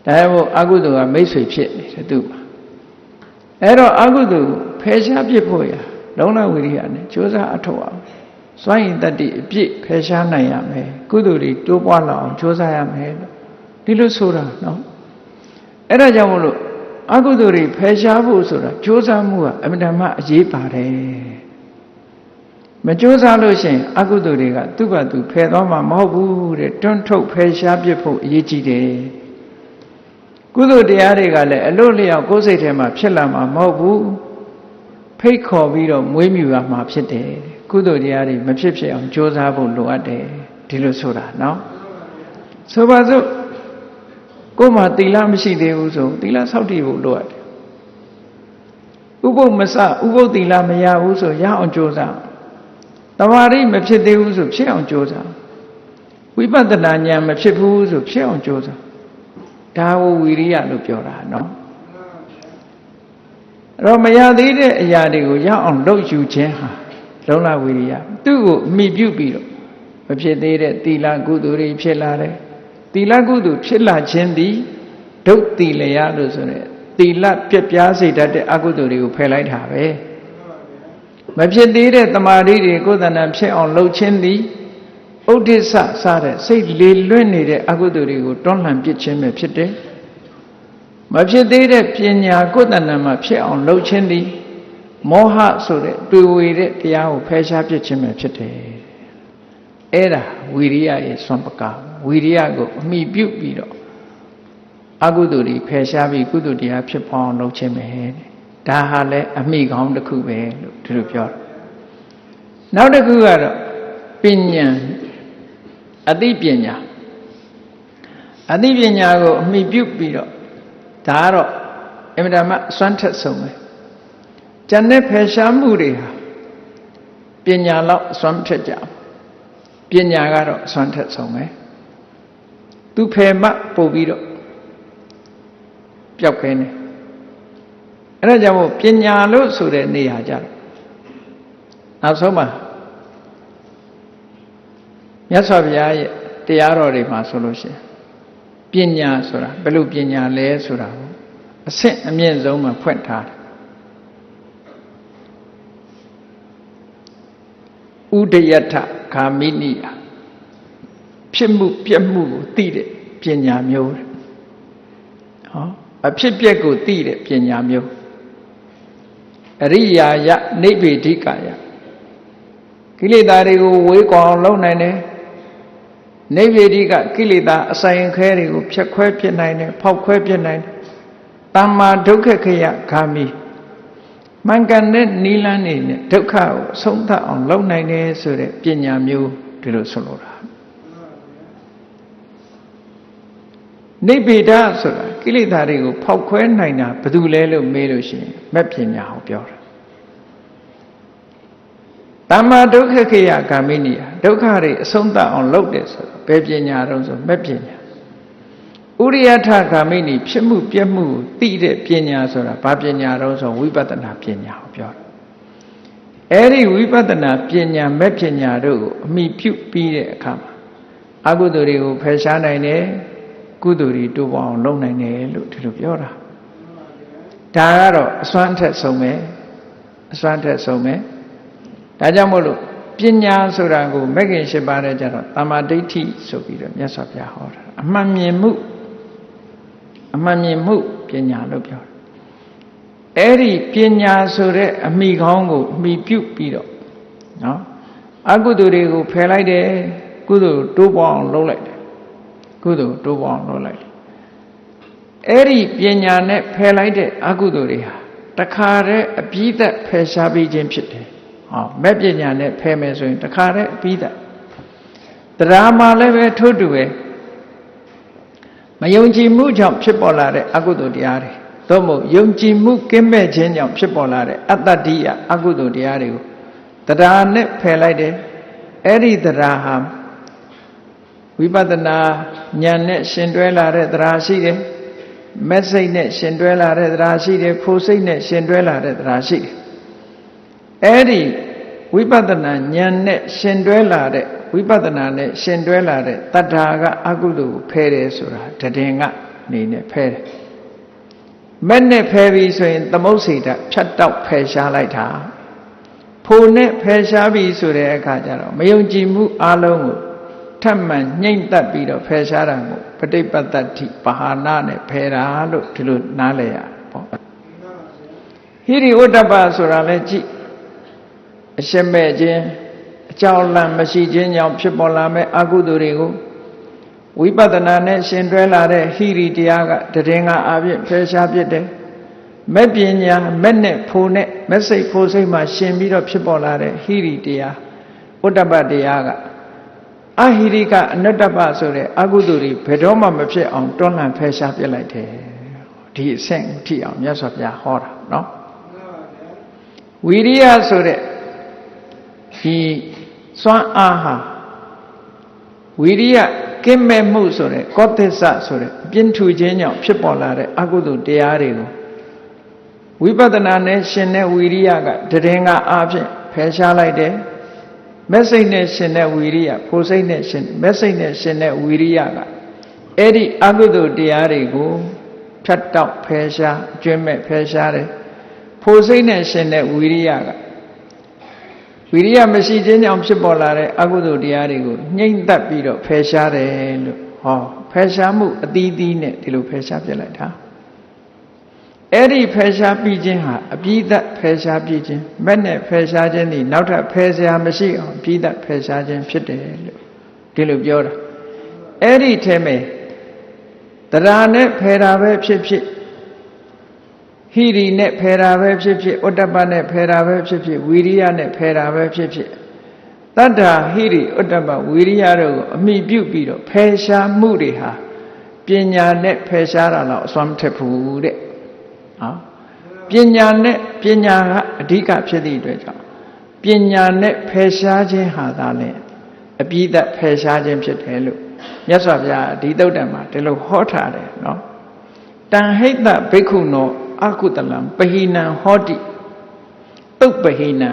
ဒါကြောင့်အကုသိုလ်ကမိတ်ဆွေဖြစ်နေတယ်သူ့မှာအဲ့တော့အကုသိုလ်ဖယ်ရှားပြစ်ဖို့ရလုံလဝိရိယနဲ့ကြိုးစားအထောက်အောင်စွန့်ရင်တတ္တိအပြည့်ဖယ်ရှားနိုင်ရမယ်ကုသိုလ်တွေတိုးပွားလာအောင်ကြိုးစားရမယ်လို့ဒီလိုဆိုတာနော်အဲ့ဒါကြောင့်မလို့အကုသိုလ်တွေဖယ်ရှားဖို့ဆိုတာကြိုးစားမှုကအမှန်တမ်းအရေးပါတယ်မကြိုးစားလို့ရှိရင်အကုသိုလ်တွေကသူ့ဘာသူဖယ်သွားမှာမဟုတ်ဘူးတဲ့တွန်းထုတ်ဖယ်ရှားပြစ်ဖို့အရေးကြီးတယ်ကုသိုလ်တရားတွေကလည်းအလို့လျောက်ကိုယ်စိတ်ထဲမှာဖြစ်လာမှာမဟုတ်ဘူးဖိတ်ခေါ်ပြီးတော့မွေးမြူရမှာဖြစ်တယ်ကုသိုလ်တရားတွေမဖြစ်ဖြစ်အောင်ကြိုးစားဖို့လိုအပ်တယ်ဒီလိုဆိုတာနော်ဆိုပါစို့ကိုယ်မှာသီလမရှိသေးဘူးဆိုသီလဆောက်တည်ဖို့လိုအပ်တယ်ဥပုပ်မစဥပုပ်သီလမရဘူးဆိုရအောင်ကြိုးစားတမာရိမဖြစ်သေးဘူးဆိုဖြစ်အောင်ကြိုးစားဝိပဿနာဉာဏ်မဖြစ်ဘူးဆိုဖြစ်အောင်ကြိုးစားဒါကိုဝီရိယလို့ပြောတာနော်အဲ့တော့မရသေးတဲ့အရာတွေကိုရအောင်လုပ်ယူခြင်းဟာလုံလဝီရိယသူ့ကိုအမိပြုပြီးတော့မဖြစ်သေးတဲ့သီလကုသိုလ်တွေဖြစ်လာတယ်သီလကုသိုလ်ဖြစ်လာခြင်းသည် ဒုတ်တိလျာလို့ဆိုတဲ့သီလပြက်ပြားစေတတ်တဲ့အကုသိုလ်တွေကိုဖယ်လိုက်တာပဲမဖြစ်သေးတဲ့တမာတိတွေကိုယ်တဏ္ဍာဖြစ်အောင်လှုပ်ခြင်းသည်ဥဒိစ္စစတဲ့စိတ်လေလွင့်နေတဲ့အကုသိုလ်တွေကိုတွန်းလှန်ပစ်ခြင်းပဲဖြစ်တယ်မဖြစ်သေးတဲ့ပညာကိုယ်တဏ္ဍာမှာဖြစ်အောင်လှုပ်ခြင်းသည်မောဟဆိုတဲ့တွေ့ဝေတဲ့တရားကိုဖယ်ရှားပစ်ခြင်းပဲဖြစ်တယ်အဲ့ဒါဝီရိယရဲ့စွမ်းပကားဝီရိယကိုအမိပြုပြီးတော့အကုသိုလ်တွေဖယ်ရှားပြီးကုသိုလ်တရားဖြစ်ပေါအောင်လုပ်ခြင်းပဲဒါဟာလည်းအမိကောင်းတစ်ခုပဲလို့ဒီလိုပြောတယ်နောက်တစ်ခုကတော့ပညာအသိပညာကိုအမိပြုပြီးတော့ဒါကတော့အမြဲတမ်းစွမ်းထက်ဆုံးပဲဉာဏ်နဲ့ဖယ်ရှားမှုတွေဟာပညာလောက်စွမ်းထက်ကြပညာကတော့စွမ်းထက်ဆုံးပဲသူဖယ်မှပို့ပြီးတော့ပျောက်ခဲနေအဲ့ဒါကြောင့်မို့ပညာလို့ဆိုတဲ့နေရာကြတော့နောက်ဆုံးမှာမြတ်စွာဘုရားရဲ့တရားတော်တွေမှာဆိုလို့ရှိရင်ပညာဆိုတာဘယ်လိုပညာလဲဆိုတာကိုအဆင့်အမြင့်ဆုံးမှာဖွင့်ထားတယ်ဥဒယထဂာမိနိယဖြစ်မှုပြက်မှုကိုသိတဲ့ပညာမျိုးဟောအဖြစ်ပြက်ကိုသိတဲ့ပညာမျိုးအရိယာယနိဗ္ဗေဒိကယကိလေသာတွေကိုဝေးကွာအောင်လုပ်နိုင်တယ်နိဗ္ဗေဒိကကိလေသာအဆိုင်ခဲတွေကိုဖြတ်ခွဲပြစ်နိုင်တယ်ဖောက်ခွဲပြစ်နိုင်တယ်တမ္မာဒုက္ခခယဂာမိမှန်ကန်တဲ့နိလန်းနေနဲ့ဒုက္ခကိုအဆုံးသတ်အောင်လုပ်နိုင်တယ်ဆိုတဲ့ပညာမျိုးဒီလိုဆိုလိုတာနိဗ္ဗေဒဆိုတာကိလေသာတွေကိုဖောက်ခွဲနိုင်တာဘယ်သူလဲလို့မေးလို့ရှိရင်မက်ပညာကိုပြောတာတမ္မာဒုက္ခခေယဂာမိနိယဒုက္ခတွေအဆုံးသတ်အောင်လုပ်တယ်ဆိုတော့ဘယ်ပညာတုံးဆိုမက်ပညာဥရိယထဂာမိနိဖြစ်မှုပြက်မှုကိုသိတဲ့ပညာဆိုတာဘာပညာတုံးဆိုဝိပဿနာပညာကိုပြောတာအဲ့ဒီဝိပဿနာပညာမက်ပညာတို့ကိုအမိပြုပြီးတဲ့အခါမှာအကုသိုလ်တွေကိုဖယ်ရှားနိုင်တယ်ကုသိုလ်တွေတိုးပေါအောင်လုပ်နိုင်တယ်လို့ဒီလိုပြောတာဒါကတော့အစွမ်းထက်ဆုံးပဲအစွမ်းထက်ဆုံးပဲဒါကြောင့်မို့လို့ပညာဆိုတာကိုမဂ္ဂင်၈ပါးတဲ့ကြတော့တမ္မာဒိဋ္ဌိဆိုပြီးတော့မြတ်စွာဘုရားဟောတာအမှန်မြင်မှုပညာလို့ပြောတာအဲ့ဒီပညာဆိုတဲ့အမိကောင်းကိုအမိပြုပြီးတော့နော်အကုသိုလ်တွေကိုဖယ်လိုက်တယ်ကုသိုလ်တိုးပေါအောင်လုပ်လိုက်တယ်ကုသိုလ်တိုးပေါအောင်လုပ်လိုက်တယ်အဲ့ဒီပညာနဲ့ဖယ်လိုက်တဲ့အကုသိုလ်တွေဟာတခါတည်းအပြီးသက်ဖယ်ရှားပြီးခြင်းဖြစ်တယ်ဟောမဲ့ပညာနဲ့ဖယ်မယ်ဆိုရင်တခါတည်းအပြီးသက်တရားမှာလည်းပဲထို့တူပဲမယုံကြည်မှုကြောင့်ဖြစ်ပေါ်လာတဲ့အကုသိုလ်တရားတွေသို့မဟုတ်ယုံကြည်မှုကင်းမဲ့ခြင်းကြောင့်ဖြစ်ပေါ်လာတဲ့အတ္တတိယအကုသိုလ်တရားတွေကိုတရားနဲ့ဖယ်လိုက်တယ်အဲ့ဒီတရားဟာဝိပဿနာဉာဏ်နဲ့ရှင်တွဲလာတဲ့တရားရှိတယ်မက်စိတ်နဲ့ရှင်တွဲလာတဲ့တရားရှိတယ်ဖို့စိတ်နဲ့ရှင်တွဲလာတဲ့တရားရှိတယ်အဲ့ဒီဝိပဿနာဉာဏ်နဲ့ရှင်တွဲလာတဲ့ဝိပဿနာနဲ့ရှင်တွဲလာတဲ့တတ္ထာကအကုသိုလ်ကိုဖယ်တယ်ဆိုတာတည်ငါနေနဲ့ဖယ်တယ်မက်နဲ့ဖယ်ပြီဆိုရင်သမုတ်စေတဖြတ်တောက်ဖယ်ရှားလိုက်တာဖို့နဲ့ဖယ်ရှားပြီဆိုတဲ့အခါကျတော့မယုံကြည်မှုအလုံးကိုထပ်မံညှိမ့်သက်ပြီးတော့ဖယ်ရှားတာကိုပဋိပတ္တိပဟာနာနဲ့ဖယ်တာလို့ဒီလိုနားလည်ရပေါ့ဟိရိဝတ္တပဆိုတာလဲကြည့်အရှက်မဲ့ခြင်းအကြောင်းလန့်မရှိခြင်းကြောင့်ဖြစ်ပေါ်လာမဲ့အကုသိုလ်တွေကိုဝိပဿနာနဲ့ရှင်တွဲလာတဲ့ဟိရိတရားကတည်ငါအပြင်ဖယ်ရှားပြစ်တယ်မဲ့ပညာမဲ့နဲ့ဖို့နဲ့မဲ့စိတ်ဖို့စိတ်မှာရှင်ပြီးတော့ဖြစ်ပေါ်လာတဲ့ဟိရိတရားဝတ္တပတရားကအဟိရိကအနတ္တပဆိုတဲ့အကုသိုလ်တွေဘယ်တော့မှမဖြစ်အောင်တွန်းလှန်ဖယ်ရှားပြစ်လိုက်တယ်ဒီအဆင့်ထိအောင်မြတ်စွာဘုရားဟောတာနော်ဝိရိယဆိုတဲ့ဒီစွမ်းအားဟာဝိရိယကင်းမဲ့မှုဆိုတဲ့ကောသစ္စဆိုတဲ့ပြင်းထူခြင်းကြောင့်ဖြစ်ပေါ်လာတဲ့အကုသိုလ်တရားတွေကိုဝိပဿနာနဲ့ရှင်တဲ့ဝိရိယကတည်ငါအားဖြင့်ဖယ်ရှားလိုက်တယ်မက်စိတ်နဲ့ရှင်တဲ့ဝိရိယဖို့စိတ်နဲ့ရှင်မက်စိတ်နဲ့ရှင်တဲ့ဝိရိယကအဲ့ဒီအကုသိုလ်တရားတွေကို ဖြတ်တောက်ဖယ်ရှားအကျွမ်းမဲ့ဖယ်ရှားတယ်ဖိုလ်စိတ်နဲ့ရှင်တဲ့ဝိရိယကဝိရိယမရှိခြင်းကြောင့်ဖြစ်ပေါ်လာတဲ့အကုသိုလ်တရားတွေကိုနှိမ့်သက်ပြီးတော့ဖယ်ရှားတယ်လို့ဟောဖယ်ရှားမှုအသီးသီးနဲ့ဒီလိုဖယ်ရှားပြလိုက်တာအဲ့ဒီဖယ်ရှားပြီးခြင်းဟာအပြီးသက်ဖယ်ရှားပြီးခြင်းမဲ့နဲ့ဖယ်ရှားခြင်းဒီနောက်ထပ်ဖယ်ရှားမရှိအောင်ပြီးသက်ဖယ်ရှားခြင်းဖြစ်တယ်လို့ဒီလိုပြောတာအဲ့ဒီထဲမှာတရားနဲ့ဖယ်တာပဲဖြစ်ဖြစ်ဟိရိနဲ့ဖယ်တာပဲဖြစ်ဖြစ်ဥတ္တပနဲ့ဖယ်တာပဲဖြစ်ဖြစ်ဝိရိယနဲ့ဖယ်တာပဲဖြစ်ဖြစ်တတ္ထာဟိရိဥတ္တပဝိရိယတို့ကိုအမိပြုပြီးတော့ဖယ်ရှားမှုတွေဟာပညာနဲ့ဖယ်ရှားတာတော့အစွမ်းမထက်ဘူးတဲ့နော်ပညာနဲ့ပညာကအဓိကဖြစ်သည့်အတွက်ကြောင့်ပညာနဲ့ဖယ်ရှားခြင်းဟာသာလေအပြီးသက်ဖယ်ရှားခြင်းဖြစ်တယ်လို့မြတ်စွာဘုရားဒီသုတ်တံမှာဒီလိုဟောထားတယ်နော်တံဟိတဘိက္ခုနောအကုတလံပဟိနံဟောတိတုတ်ပဟိနံ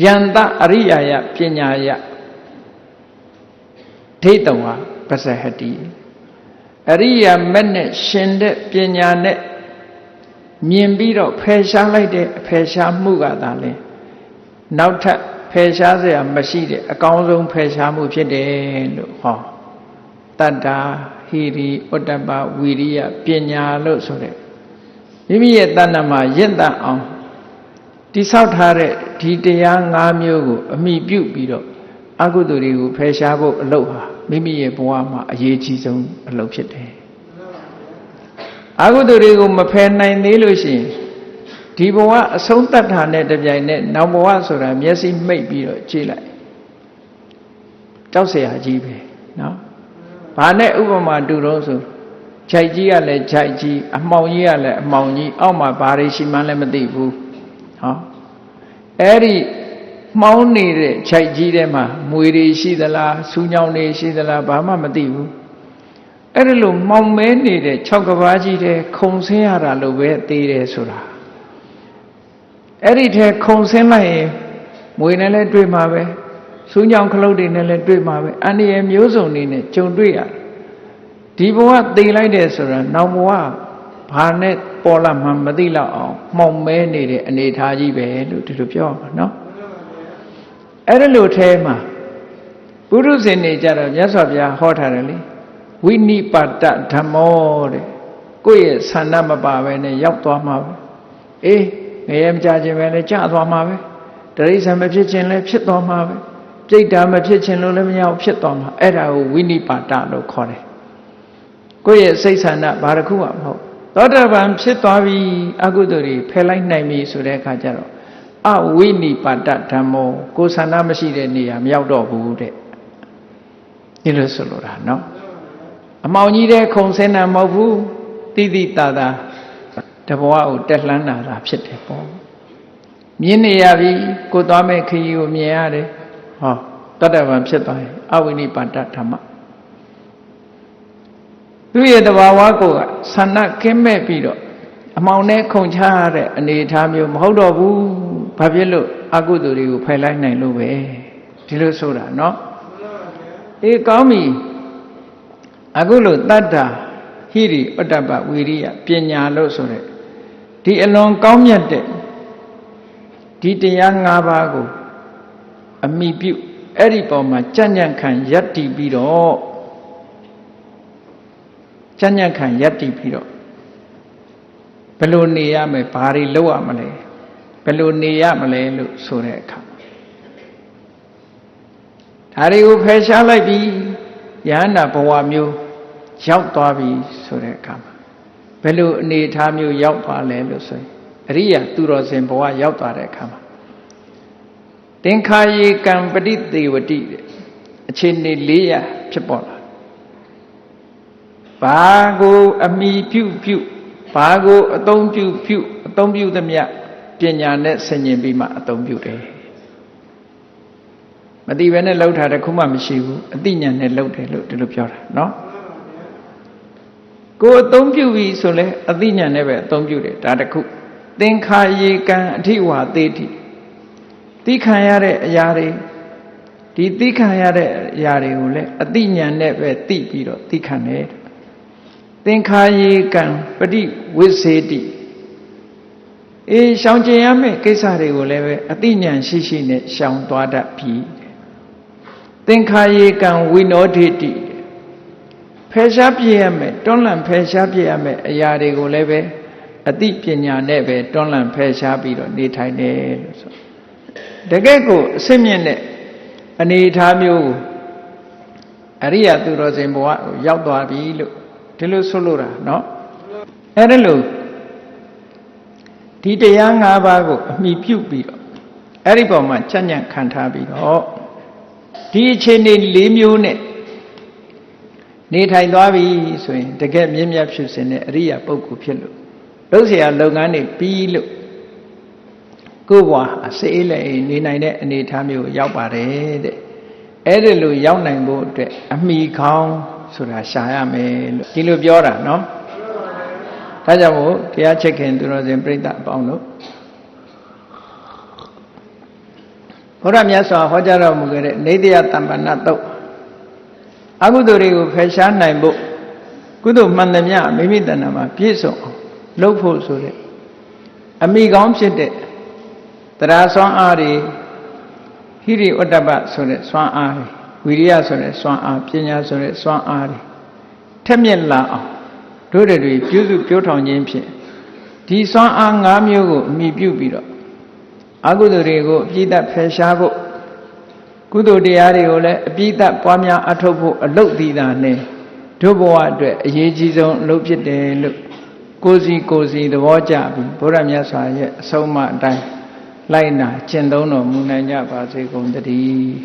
ယန္တအရိယာယပညာယဒိဋ္ဌဝါပစဟတိအရိယာမက်နဲ့ရှင်တဲ့ပညာနဲ့မြင်ပြီးတော့ဖယ်ရှားလိုက်တဲ့ဖယ်ရှားမှုကသာလဲနောက်ထပ်ဖယ်ရှားစရာမရှိတဲ့အကောင်းဆုံးဖယ်ရှားမှုဖြစ်တယ်လို့ဟောတတ္တာဟိရိဥတ္တပဝိရိယပညာလို့ဆိုတဲ့မိမိရဲ့တဏ္ဍမှာရင့်တန်အောင်တိဆောက်ထားတဲ့ဒီတရား၅မျိုးကိုအမိပြုပြီးတော့အကုသိုလ်တွေကိုဖယ်ရှားဖို့အလုပ်ဟာမိမိရဲ့ဘဝမှာအရေးကြီးဆုံးအလုပ်ဖြစ်တယ်အကုသိုလ်တွေကိုမဖယ်နိုင်သေးလို့ရှိရင်ဒီဘဝအဆုံးသတ်တာနဲ့တပြိုင်နက်နောက်ဘဝဆိုတာမျက်စိမှိတ်ပြီးတော့ကြည့်လိုက်ကြောက်เสียကြီးပဲနော်ဘာနဲ့ဥပမာတူတော့ဆိုခြိုက်ကြီးကလည်းခြိုက်ကြီးအမှောင်ကြီးကလည်းအမှောင်ကြီးအောက်မှာဘာတွေရှိမှန်းလည်းမသိဘူးဟောအဲ့ဒီမှောင်းနေတဲ့ခြိုက်ကြီးထဲမှာမွေတွေရှိသလားဆူးညောင်းတွေရှိသလားဘာမှမသိဘူးအဲ့ဒီလိုမှောင်မဲနေတဲ့6ကဘာကြီးတဲ့ခုံဆင်းရတာလို့ပဲသိတယ်ဆိုတာအဲ့ဒီထဲခုံဆင်းလိုက်ရင်မွေနဲ့လည်းတွေ့မှာပဲဆူးညောင်းခလုတ်တွေနဲ့လည်းတွေ့မှာပဲအန္တရာယ်မျိုးစုံတွေနဲ့ကြုံတွေ့ရတယ်ဒီဘဝသိလိုက်တယ်ဆိုတာနောက်ဘဝဘာနဲ့ပေါ်လာမှမသိတော့အောင်မှောင်မဲနေတဲ့အနေအထားကြီးပဲလို့ဒီလိုပြောမှာနော်အဲ့ဒီလိုထဲမှာပုရုဇဉ်တွေကြတော့မြတ်စွာဘုရားဟောထားတယ်လေဝိနိပါတဓမ္မောတဲ့ကိုယ့်ရဲ့ဆန္ဒမပါပဲနဲ့ရောက်သွားမှာပဲအေးငရဲမကြခြင်းပဲနဲ့ကြာသွားမှာပဲတရိစ္ဆာန်မဖြစ်ခြင်းလည်းဖြစ်သွားမှာပဲပြိတ္တာမဖြစ်ခြင်းလို့လည်းမရဘူးဖြစ်သွားမှာအဲ့ဒါကိုဝိနိပါတလို့ခေါ်တယ်ကိုယ့်ရဲ့စိတ်ဆန္ဒဘာတစ်ခုမှမဟုတ်သောတာပန်ဖြစ်သွားပြီအကုသိုလ်တွေဖယ်လိုက်နိုင်ပြီဆိုတဲ့အခါကျတော့အဝိနိပါတဓမ္မောကိုယ်ဆန္ဒမရှိတဲ့နေရာမရောက်တော့ဘူးတဲ့ဒီလိုဆိုလိုတာနော်အမောင်ကြီးတဲ့ခုံဆင်းတာမဟုတ်ဘူးတိတိတသာတဘဝကိုတက်လှမ်းတာဖြစ်တယ်ပေါ့မြင်နေရပြီကိုသွားမဲ့ခရီးကိုမြင်ရတယ်ဟောသောတာပန်ဖြစ်သွားရင်အဝိနိပါတဓမ္မသူရဲ့တဘာဝကိုဆန္ဒကင်းမဲ့ပြီးတော့အမောင်နဲ့ခုံချရတဲ့အနေအထားမျိုးမဟုတ်တော့ဘူးဘာဖြစ်လို့အကုသိုလ်တွေကိုဖယ်လိုက်နိုင်လို့ပဲဒီလိုဆိုတာเนาะအေးကောင်းပြီအခုလို့တတ္တာဟိရိဥတ္တပဝိရိယပညာလို့ဆိုတဲ့ဒီအလွန်ကောင်းမြတ်တဲ့ဒီတရား၅ပါးကိုအမိပြုအဲ့ဒီပေါ်မှာကြံ့ကြံ့ခံယက်တည်ပြီးတော့ကြံ့ကြံ့ခံယက်တည်ပြီးတော့ဘယ်လိုနေရမလဲဘာတွေလုပ်ရမလဲဘယ်လိုနေရမလဲလို့ဆိုတဲ့အခါဒါတွေကိုဖယ်ရှားလိုက်ပြီးယဟန္တာဘဝမျိုးရောက်သွားပြီဆိုတဲ့အခါမှာဘယ်လိုအနေအထားမျိုးရောက်သွားလဲလို့ဆိုရင်အရိယာသူတော်စင်ဘဝရောက်သွားတဲ့အခါမှာသင်္ခါယေကံပฏิသေဝတိအခြေအနေ၄ရာဖြစ်ပေါ်လာဘာကိုအမိပြုဘာကိုအသုံးပြုသမျှပညာနဲ့ဆင်ញင်ပြီးမှအသုံးပြုတယ်မသိဘဲနဲ့လှုပ်တာတခုမှမရှိဘူးအသိဉာဏ်နဲ့လှုပ်တယ်လို့ဒီလိုပြောတာเนาะကိုအသုံးပြုပြီဆိုလဲအသိဉာဏ်နဲ့ပဲအသုံးပြုတယ်ဒါတခုသင်္ခါယေကံအထိဝါသေတိသိခံရတဲ့အရာတွေဒီသိခံရတဲ့အရာတွေကိုလည်းအသိဉာဏ်နဲ့ပဲသိပြီးတော့သိခံတယ် သင်္ခါယေကံပฏิဝိစေတိရှောင်ကျင်ရမယ့်ကိစ္စတွေကိုလည်းပဲအသိဉာဏ်ရှိရှိနဲ့ရှောင်သွားတတ်ပြီသင်္ခါယေကံဝိနောဒိတိဖယ်ရှားပြရမယ်တွန်းလှန်ဖယ်ရှားပြရမယ်အရာတွေကိုလည်းပဲအသိပညာနဲ့ပဲတွန်းလှန်ဖယ်ရှားပြီးတော့နေထိုင်တယ်လို့ဆိုတကယ့်ကိုအစစ်မြင့်တဲ့အနေအထားမျိုးကိုအရိယသူတော်စင်ဘဝရောက်သွားပြီလို့ဒီလိုဆိုလိုတာเนาะအဲ့ဒါလို့ဒီတရား၅ပါးကိုအမိပြုပြီးတော့အဲ့ဒီပေါ်မှာကြံ့ကြံ့ခံထားပြီးတော့ဒီအခြေအနေ၄မျိုးနဲ့နေထိုင်သွားပြီဆိုရင်တကယ်မြင့်မြတ်ဖြစ်စဉ်တဲ့အရိယပုဂ္ဂိုလ်ဖြစ်လို့လုပ်เสียလုပ်ငန်းတွေပြီးလို့ကိုယ်ဘဝအစေးလေးနေနိုင်တဲ့အနေအထားမျိုးရောက်ပါတယ်တဲ့အဲ့ဒီလိုရောက်နိုင်ဖို့အတွက်အမိခေါင်းဆိုတာရှာရမယ်လို့ဒီလိုပြောတာเนาะဒါကြောင့်မို့တရားချက်ခင်သူတော်စင်ပြိဿအပေါင်းတို့ဘုရားမြတ်စွာဟောကြားတော်မူခဲ့တဲ့နေတ္တယတမ္ပဏတုတ်အကုသိုလ်တွေကိုဖယ်ရှားနိုင်ဖို့ကုသိုလ်မှန်သမျှမိမိတဏ္ဍာမှာပြည့်စုံအောင်လုပ်ဖို့ဆိုတဲ့အမိကောင်းဖြစ်တဲ့တရားစွမ်းအားတွေဟိရိဝတ္တပဆိုတဲ့စွမ်းအားတွေဝိရိယဆိုတဲ့စွမ်းအားပညာဆိုတဲ့စွမ်းအားတွေထက်မြက်လာအောင်တို့တွေပြုစုပြောထောင်ခြင်းဖြင့်ဒီစွမ်းအား၅မျိုးကိုအမိပြုပြီးတော့အကုသိုလ်တွေကိုအပြည့်အတ်ဖယ်ရှားဖို့ကုသိုလ်တရားတွေကိုလည်းအပြည့်အတ်ပွားများအထောက်ဖို့အလုတ်သီးတာနဲ့တို့ဘဝအတွက်အရေးကြီးဆုံးအလုပ်ဖြစ်တယ်လို့ကိုယ်စီသဘောကျပြီးဘုရားမြတ်စွာရဲ့အဆုံးအမအတိုင်းလိုက်နာကျင့်သုံးတော်မူနိုင်ကြပါစေကုန်သတည်း